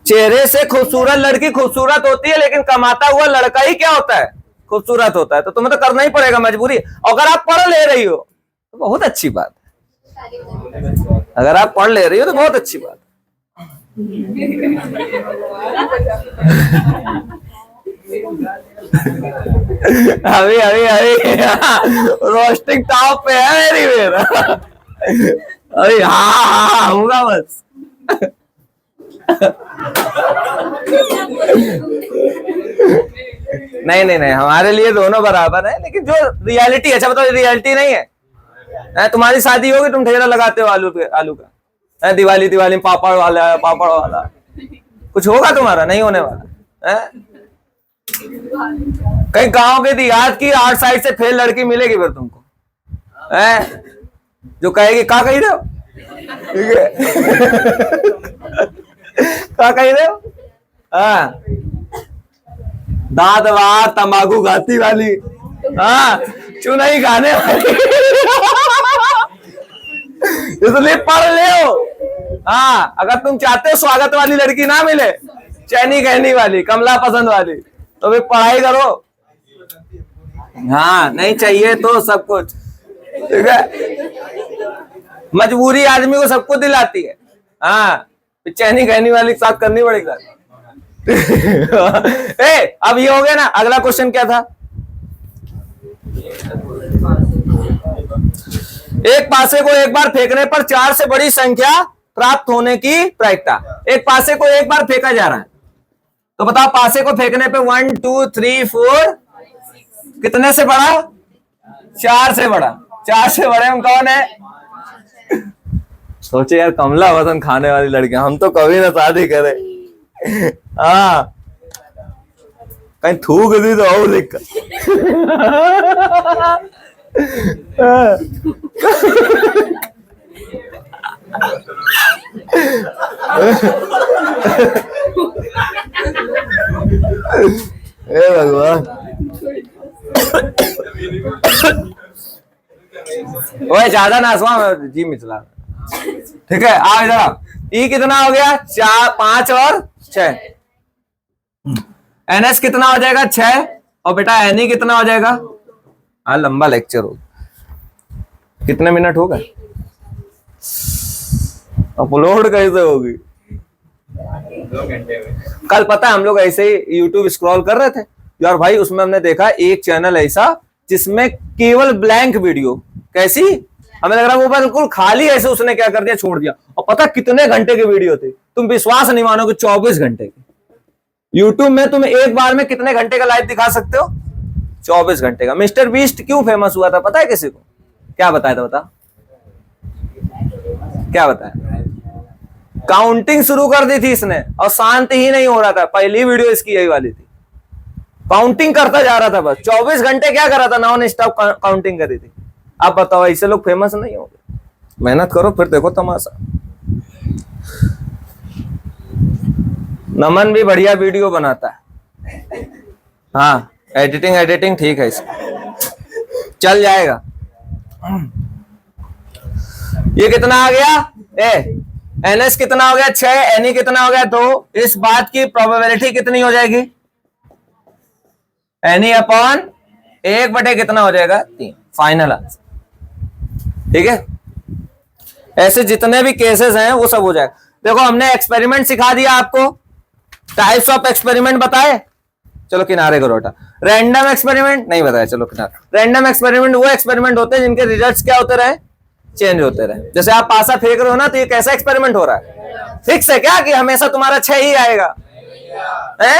चेहरे से खूबसूरत लड़की खूबसूरत होती है, लेकिन कमाता हुआ लड़का ही क्या होता है, खूबसूरत होता है। तो तुम्हें तो करना ही पड़ेगा, मजबूरी। अगर आप पढ़ ले रही हो तो बहुत अच्छी बात है, अगर आप पढ़ ले रही हो तो बहुत अच्छी बात अभी अभी अभी रोस्टिंग टॉप पे है मेरी मेरा। अभी हाँ होगा बस। नहीं नहीं नहीं, हमारे लिए दोनों बराबर है, लेकिन जो रियलिटी, अच्छा बताओ रियलिटी नहीं है? तुम्हारी शादी होगी, तुम ठेला लगाते हो आलू का, दिवाली दिवाली में पापड़ वाला कुछ होगा तुम्हारा? नहीं होने वाला है। कहीं गांव के देहात की 8 साइड से फेल लड़की मिलेगी फिर तुमको, है जो कहेगी का कही रहे हो, का कही रहे हो? हाँ, दांत वार तंबाकू खाती वाली, हाँ चुनाई खाने वाली। इसलिए पढ़ ले हो। हाँ अगर तुम चाहते हो स्वागत वाली लड़की ना मिले, चैनी कहनी वाली, कमला पसंद वाली, तो फिर पढ़ाई करो। हाँ नहीं चाहिए तो सब कुछ, ठीक है? मजबूरी आदमी को सब कुछ दिलाती है। हाँ चैनी कहनी वाली के साथ करनी पड़ेगा। अब ये हो गया ना, अगला क्वेश्चन क्या था? एक पासे को एक बार फेंकने पर 4 से बड़ी संख्या प्राप्त होने की प्रायिकता। एक पासे को एक बार फेंका जा रहा है, तो बताओ पासे को फेंकने पे 1 2 3 4 कितने से बड़ा? 4 से बड़ा। 4 से बड़े हम कौन है? सोचे यार, कमला वतन खाने वाली लड़कियां, हम तो कभी ना शादी करे। हाँ कहीं थूक दी तो और दिक्कत। हे भगवान। ओए ज्यादा नासवा जी मिचला, ठीक है? आ इधर। ई कितना हो गया? 4 5 और 6। NS कितना हो जाएगा? 6। और बेटा NE कितना हो जाएगा? हाँ लंबा लेक्चर हो, कितने मिनट हो गए? अपलोड कैसे होगी? 2 घंटे में। कल पता है हम लोग ऐसे ही YouTube स्क्रॉल कर रहे थे यार भाई, उसमें हमने देखा एक चैनल ऐसा जिसमें केवल ब्लैंक वीडियो। कैसी? हमें लग रहा है वो बिल्कुल खाली, ऐसे उसने क्या कर दिया, छोड़ दिया। और पता कितने घंटे की वीडियो थी? तुम विश्वास नहीं मानोगे, 24 घंटे की। यूट्यूब में तुम एक बार में कितने घंटे का लाइव दिखा सकते हो? 24 घंटे का। मिस्टर बीस्ट क्यों फेमस हुआ था पता है किसी को? क्या बताया था? बता, क्या बताया? काउंटिंग शुरू कर दी थी इसने, और शांत ही नहीं हो रहा था। पहली वीडियो इसकी यही वाली थी, काउंटिंग करता जा रहा था बस। 24 घंटे क्या कर रहा था? नॉन स्टॉप काउंटिंग करी थी। आप बताओ, ऐसे लोग फेमस नहीं होंगे? मेहनत करो फिर देखो तमाशा। नमन भी बढ़िया वीडियो बनाता है। हाँ एडिटिंग ठीक है इसकी। चल जाएगा। ये कितना आ गया, ए NH कितना हो गया 6, Ne कितना हो गया 2। इस बात की प्रोबेबिलिटी कितनी हो जाएगी, Ne अपॉन 1 बटे कितना हो जाएगा 3, फाइनल आंसर। ठीक है, ऐसे जितने भी केसेस हैं वो सब हो जाएगा। देखो हमने एक्सपेरिमेंट सिखा दिया आपको, टाइप्स ऑफ एक्सपेरिमेंट बताए, चलो किनारे करो बेटा। रैंडम एक्सपेरिमेंट नहीं बताया, चलो किनारे। रैंडम एक्सपेरिमेंट वो एक्सपेरिमेंट होते हैं जिनके रिजल्ट्स क्या होते रहे, चेंज होते रहे। जैसे आप पासा फेंक रहे हो ना, तो ये कैसा एक्सपेरिमेंट हो रहा है, फिक्स है क्या कि हमेशा तुम्हारा 6 ही आएगा,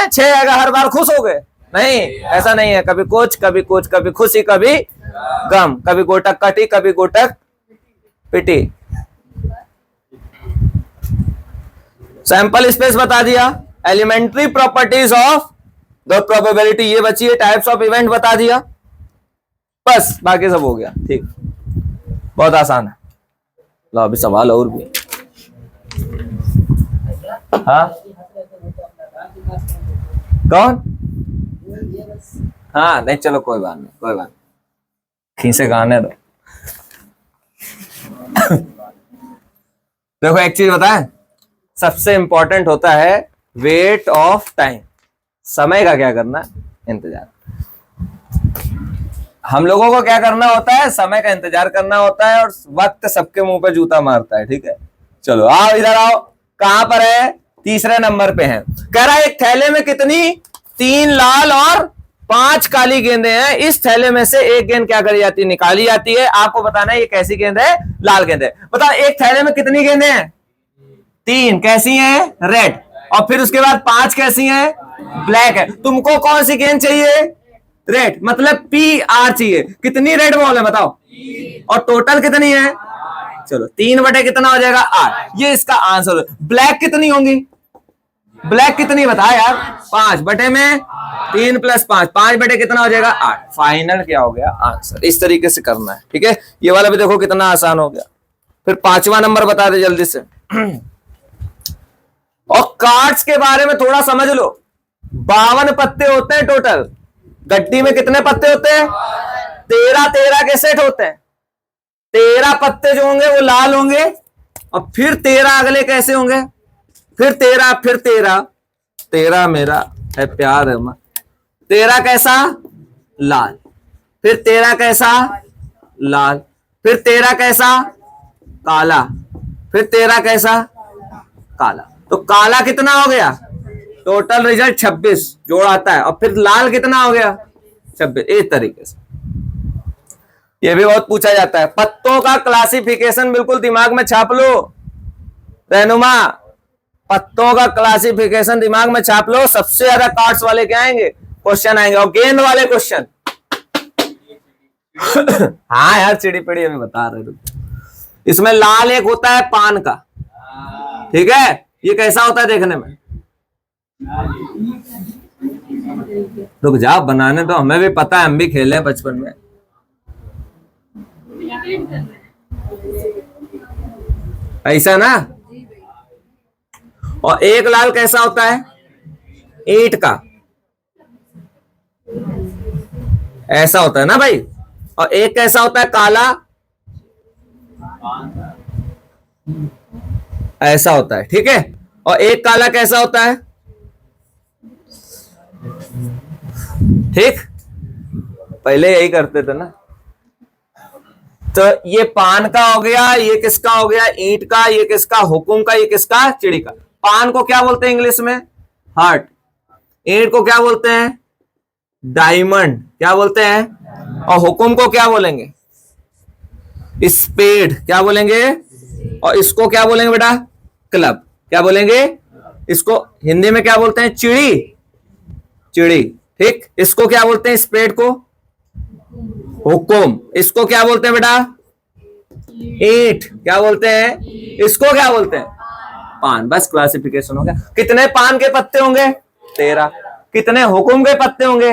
6 आएगा हर बार, खुश हो गए, नहीं ऐसा नहीं है। कभी कुछ कभी कुछ, कभी खुशी कभी गम, कभी गोटक कटी कभी गोटक पिटी। सैंपल स्पेस बता दिया, elementary properties of the probability ये बची है, टाइप्स ऑफ इवेंट बता दिया, बस बाकी सब हो गया। ठीक, बहुत आसान है। लो अभी सवाल और भी। हाँ कौन, हाँ नहीं चलो कोई बात नहीं, कोई बात नहीं, खींचे गाने दो। देखो एक चीज बताएं, सबसे इंपॉर्टेंट होता है वेट ऑफ टाइम, समय का क्या करना, इंतजार। हम लोगों को क्या करना होता है, समय का इंतजार करना होता है, और वक्त सबके मुंह पे जूता मारता है। ठीक है, चलो आओ इधर आओ, कहां पर है, तीसरे नंबर पे है। कह रहा है एक थैले में कितनी, 3 लाल और 5 काली गेंदें हैं, इस थैले में से एक गेंद क्या करी जाती है, निकाली जाती है। आपको बताना है ये कैसी गेंद है, लाल गेंद है। बताओ एक थैले में कितनी गेंदें हैं, 3, कैसी हैं, रेड, और फिर उसके बाद 5 कैसी हैं, ब्लैक है। तुमको कौन सी गेंद चाहिए, रेड, मतलब PR चाहिए। कितनी रेड बॉल है बताओ, और टोटल कितनी है, चलो 3 बटे कितना हो जाएगा 8, ये इसका आंसर। ब्लैक कितनी होंगी, ब्लैक कितनी बता यार, 5 बटे में 3 + 5, 5 बटे कितना हो जाएगा 8, फाइनल क्या हो गया आंसर। इस तरीके से करना है। ठीक है, ये वाला भी देखो कितना आसान हो गया। फिर 5वां नंबर बता दे जल्दी से। और कार्ड्स के बारे में थोड़ा समझ लो, 52 पत्ते होते हैं टोटल। गड्डी में कितने पत्ते होते हैं, 13 के सेट होते हैं। 13 पत्ते जो होंगे वो लाल होंगे, और फिर 13 अगले कैसे होंगे, फिर 13, फिर 13 मेरा है प्यार है मां, 13 कैसा, लाल, फिर 13 कैसा, लाल, फिर 13 कैसा, काला, फिर 13 कैसा, काला। तो काला कितना हो गया, टोटल रिजल्ट 26 जोड़ आता है, और फिर लाल कितना हो गया 26। इस तरीके से ये भी बहुत पूछा जाता है। पत्तों का क्लासिफिकेशन बिल्कुल दिमाग में छाप लो रहनुमा, पत्तों का क्लासिफिकेशन दिमाग में छाप लो। सबसे ज्यादा कार्ड्स वाले क्या आएंगे, क्वेश्चन आएंगे, और गेंद वाले क्वेश्चन। हाँ यार चिड़ी पिड़ी अभी बता रहे थे। इसमें लाल एक होता है पान का, ठीक है, ये कैसा होता है देखने में, रुक जा बनाने तो, हमें भी पता है, हम भी खेले हैं बचपन में। ऐसा ना, और एक लाल कैसा होता है, ईंट का, ऐसा होता है ना भाई, और एक कैसा होता है काला, ऐसा होता है। ठीक है, और एक काला कैसा होता है, ठीक, पहले यही करते थे ना। तो ये पान का हो गया, ये किसका हो गया, ईंट का, ये किसका, हुकुम का, ये किसका, चिड़ी का। पान को क्या बोलते हैं इंग्लिश में, हार्ट। ईंट को क्या बोलते हैं, डायमंड, क्या बोलते हैं, और हुकुम को क्या बोलेंगे, स्पेड, क्या बोलेंगे, और इसको क्या बोलेंगे बेटा, क्लब, क्या बोलेंगे, इसको हिंदी में क्या बोलते हैं, चिड़ी, चिड़ी। ठीक, इसको क्या बोलते हैं, स्पेड को हुकुम, इसको क्या बोलते हैं बेटा, ईंट, क्या बोलते हैं, इसको क्या बोलते हैं, पान। बस क्लासिफिकेशन हो गया। कितने पान के पत्ते होंगे, 13। कितने हुकुम के पत्ते होंगे,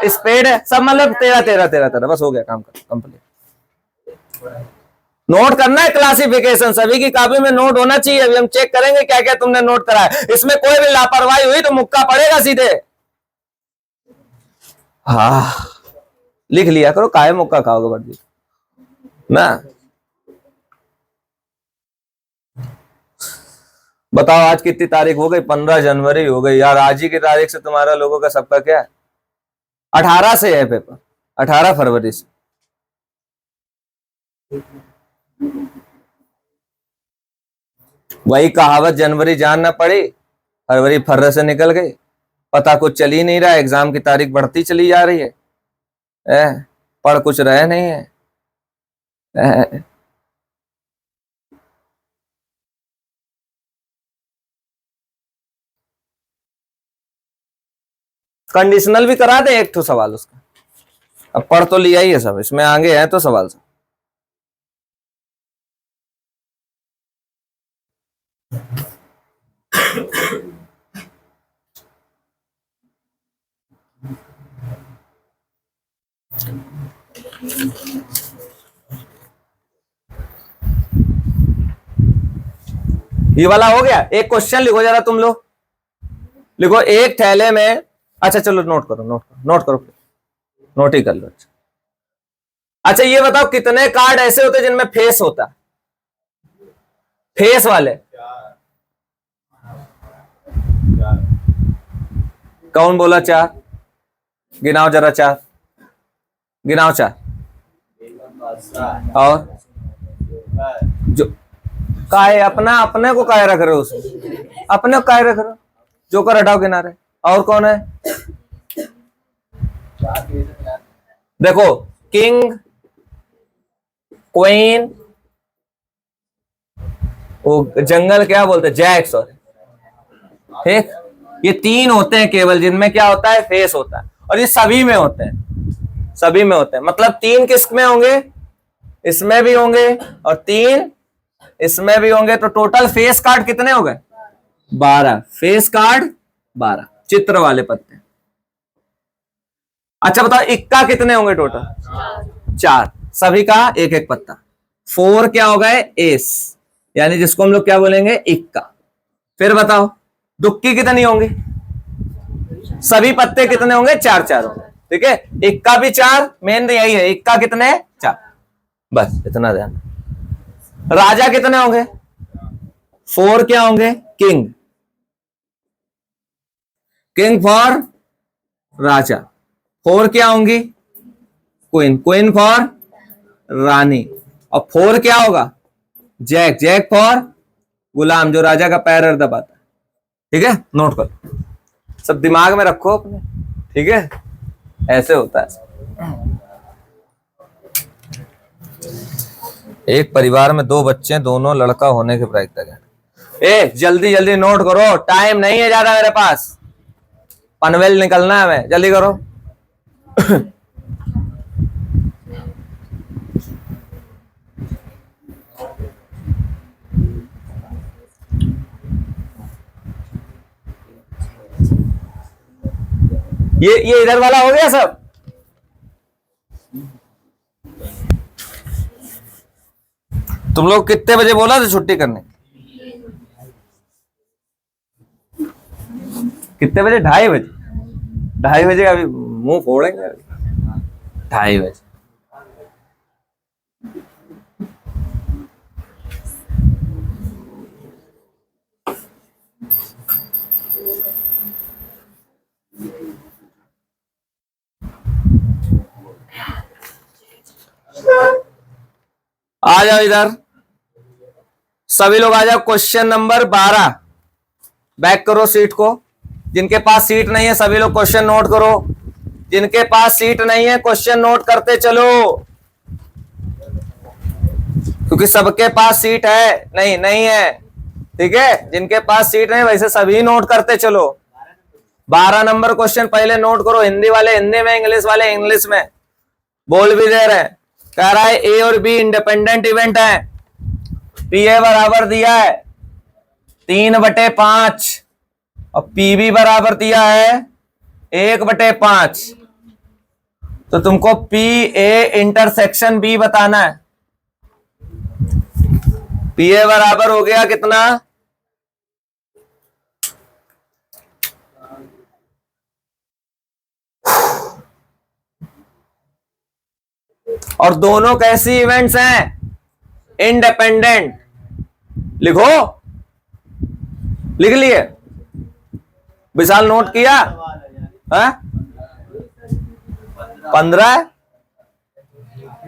स्पेड है, सब मतलब 13 13 13 13, बस हो गया काम कंप्लीट। नोट करना है क्लासिफिकेशन, सभी की कॉपी में नोट होना चाहिए। अभी हम चेक करेंगे क्या क्या तुमने नोट करा है। इसमें कोई भी लापरवाही हुई तो मुक्का पड़ेगा सीधे। हाँ लिख लिया करो, काहे मुक्का खाओगे वर्दी ना। बताओ आज कितनी तारीख हो गई? 15 जनवरी हो गई यार। आज ही की तारीख से तुम्हारा लोगों का सबका क्या है? 18 से है पेपर, 18 फरवरी से। वही कहावत, जनवरी जान ना पड़ी, फरवरी फर्र से निकल गई। पता कुछ चल ही नहीं रहा, एग्जाम की तारीख बढ़ती चली जा रही है। पढ़ कुछ रहे नहीं है। कंडीशनल भी करा दे एक ठो सवाल उसका। अब पढ़ तो लिया ही है सब, इसमें आगे है तो सवाल सब। ये वाला हो गया। एक क्वेश्चन लिखो जरा तुम लोग, लिखो एक थैले में। अच्छा चलो नोट करो, नोट करो, नोट करो, नोट ही कर लो। अच्छा ये बताओ कितने कार्ड ऐसे होते हैं जिनमें फेस होता है? फेस वाले कौन बोला? चार गिनाओ जरा, चार गिनाओ, चार। और जो काय अपना, अपने को काय रख रहे हो उसमें? अपने को काय रख रहे हो? जोकर हटाओ किनारे। और कौन है? देखो, किंग, क्वीन, वो जंगल क्या बोलते हैं, जैक, सॉरी, ठीक। ये तीन होते हैं केवल जिनमें क्या होता है, फेस होता है। और ये सभी में होते हैं, सभी में होते हैं। मतलब तीन किस में होंगे? इसमें भी होंगे, और तीन इसमें भी होंगे। तो टोटल फेस कार्ड कितने हो गए? 12 फेस कार्ड, 12 चित्र वाले पत्ते। अच्छा बताओ इक्का कितने होंगे टोटल? 4, सभी का एक एक पत्ता। 4 क्या हो गए? एस, यानी जिसको हम लोग क्या बोलेंगे, इक्का। फिर बताओ दुक्की कितनी होंगी? सभी पत्ते कितने होंगे? 4 4 होंगे, ठीक है। इक्का भी 4, मेन यही है, इक्का कितने? 4, बस इतना ध्यान। राजा कितने होंगे? 4 क्या होंगे? किंग, किंग फॉर राजा। 4 क्या होंगी? क्वीन, क्वीन फॉर रानी। और 4 क्या होगा? जैक, जैक फॉर गुलाम, जो राजा का पैर दबाता है, ठीक है। नोट कर, सब दिमाग में रखो अपने, ठीक है। ऐसे होता है। एक परिवार में 2 बच्चे, दोनों लड़का होने के प्रायिकता। ए जल्दी जल्दी नोट करो, टाइम नहीं है ज्यादा मेरे पास, पनवेल निकलना है, हमें जल्दी करो। ये इधर वाला हो गया सब। तुम लोग कितने बजे बोला था छुट्टी करने? कितने बजे? 2:30 बजे। 2:30 अभी मुंह फोड़ेंगे। 2:30 बजे। आ जाओ इधर, सभी लोग आ जाओ। क्वेश्चन नंबर 12, बैक करो सीट को। जिनके पास सीट नहीं है सभी लोग क्वेश्चन नोट करो। जिनके पास सीट नहीं है क्वेश्चन नोट करते चलो, क्योंकि सबके पास सीट है नहीं? नहीं है, ठीक है। जिनके पास सीट नहीं वैसे सभी नोट करते चलो। 12 नंबर क्वेश्चन पहले नोट करो। हिंदी वाले हिंदी में, इंग्लिश वाले इंग्लिश में। बोल भी दे रहे हैं, कह रहा है ए और बी इंडिपेंडेंट इवेंट है। पी ए बराबर दिया है 3/5 और पी बी बराबर दिया है 1/5। तो तुमको पी ए इंटरसेक्शन बी बताना है। पी ए बराबर हो गया कितना? और दोनों कैसी इवेंट्स हैं? इंडिपेंडेंट। लिखो, लिख लिए? विशाल नोट किया? है 15,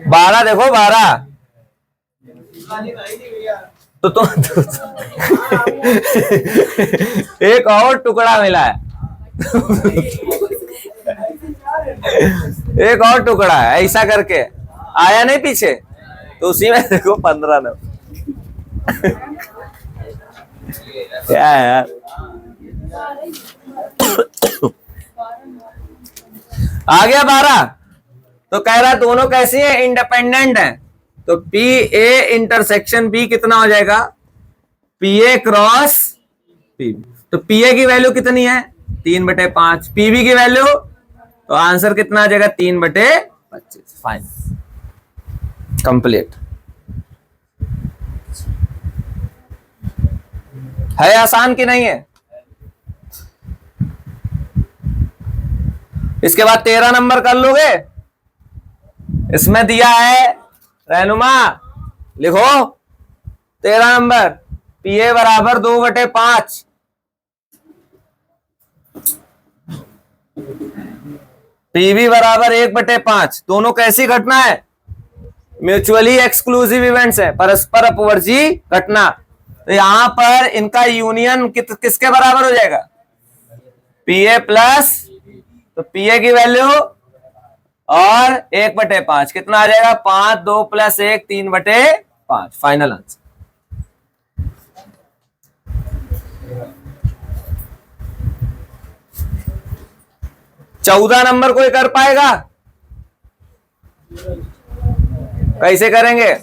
12, देखो 12 तो एक और टुकड़ा मिला है। एक और टुकड़ा है, ऐसा करके आया नहीं पीछे, तो उसी में देखो 15 नंबर। क्या है यार? आ गया 12। तो कह रहा है दोनों कैसी है? इंडिपेंडेंट है। तो पी ए इंटरसेक्शन बी कितना हो जाएगा? पी ए क्रॉस पी। तो पी ए की वैल्यू कितनी है? 3/5। पीबी की वैल्यू, तो आंसर कितना आ जाएगा? 3/25। Fine, complete. है आसान कि नहीं है? इसके बाद 13 नंबर कर लोगे? इसमें दिया है रहनुमा, लिखो 13 नंबर, पी ए बराबर 2/5, पीवी बराबर 1/5। दोनों कैसी घटना है? म्यूचुअली एक्सक्लूसिव इवेंट्स है, परस्पर अपवर्जी घटना। तो यहां पर इनका यूनियन किसके बराबर हो जाएगा? पी ए प्लस, तो पी ए की वैल्यू और 1/5 कितना आ जाएगा? 5, 2 + 1, 3/5। Final answer. चौदह नंबर कोई कर पाएगा? कैसे करेंगे?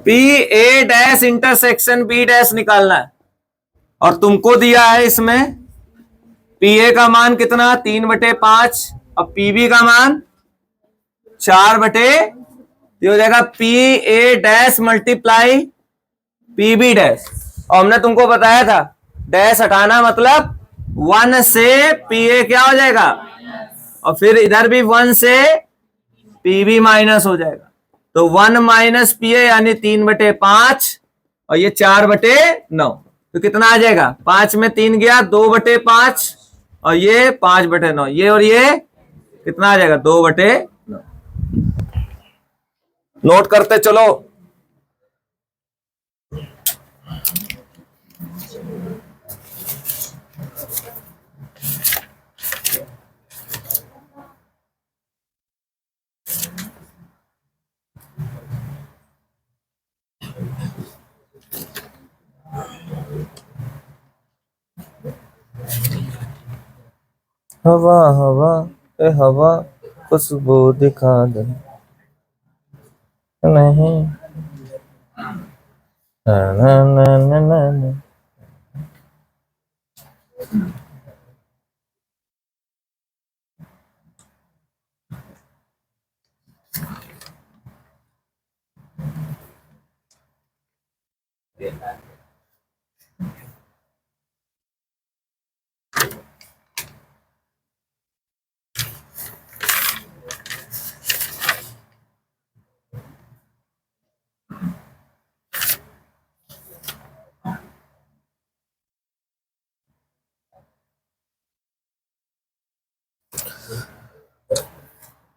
P A dash intersection B dash निकालना है, और तुमको दिया है इसमें पी ए का मान कितना? 3/5, और पीबी का मान 4 हो जाएगा P A dash multiply P B dash. और हमने तुमको बताया था डैश हटाना मतलब 1 से पी ए क्या हो जाएगा, और फिर इधर भी 1 से पीबी माइनस हो जाएगा। तो 1 - पी ए यानी 3/5, और ये 4/9। तो कितना आ जाएगा? 5 में 3 गया, 2/5, और ये 5/9। ये और ये कितना आ जाएगा? 2/9। नोट करते चलो। हवा हवा ए हवा खुशबू दिखा दे नहीं, ना ना ना ना ना ना।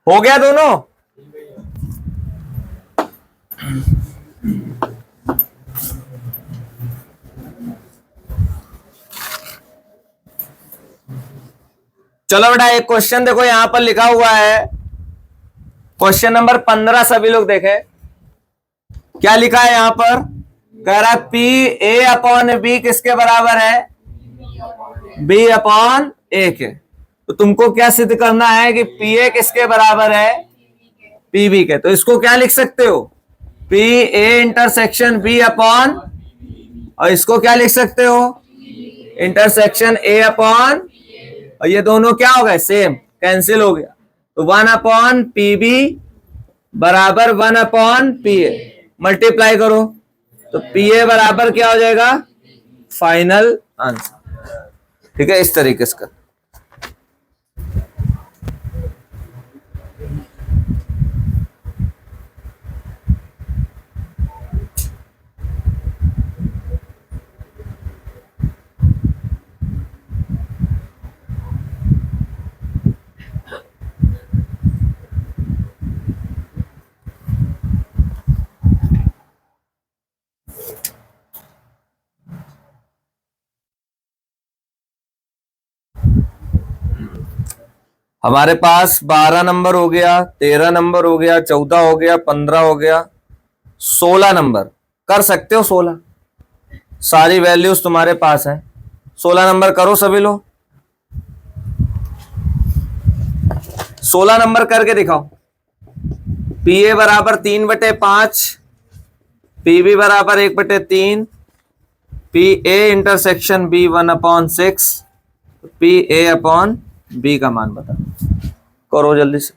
हो गया दोनों? चलो बेटा, एक क्वेश्चन देखो यहां पर लिखा हुआ है, क्वेश्चन नंबर 15। सभी लोग देखें क्या लिखा है यहां पर। कह रहा है पी ए अपॉन बी किसके बराबर है? बी अपॉन ए के। तो तुमको क्या सिद्ध करना है कि पी ए किसके बराबर है? पीबी के। तो इसको क्या लिख सकते हो? P A intersection B upon, और इसको क्या लिख सकते हो? इंटरसेक्शन ए अपॉन, और ये दोनों क्या हो गए? सेम, कैंसिल हो गया। तो 1/PB बराबर 1/PA, मल्टीप्लाई करो तो PA बराबर क्या हो जाएगा, फाइनल आंसर। ठीक है, इस तरीके से कर। हमारे पास 12 नंबर हो गया, 13 नंबर हो गया, 14 हो गया, 15 हो गया, 16 नंबर कर सकते हो। 16 सारी वैल्यूज तुम्हारे पास है। 16 नंबर करो सभी लोग, 16 नंबर करके दिखाओ। PA बराबर 3/5, PB बराबर 1/3, PA इंटरसेक्शन B 1/6, PA/B का मान बता, करो जल्दी से।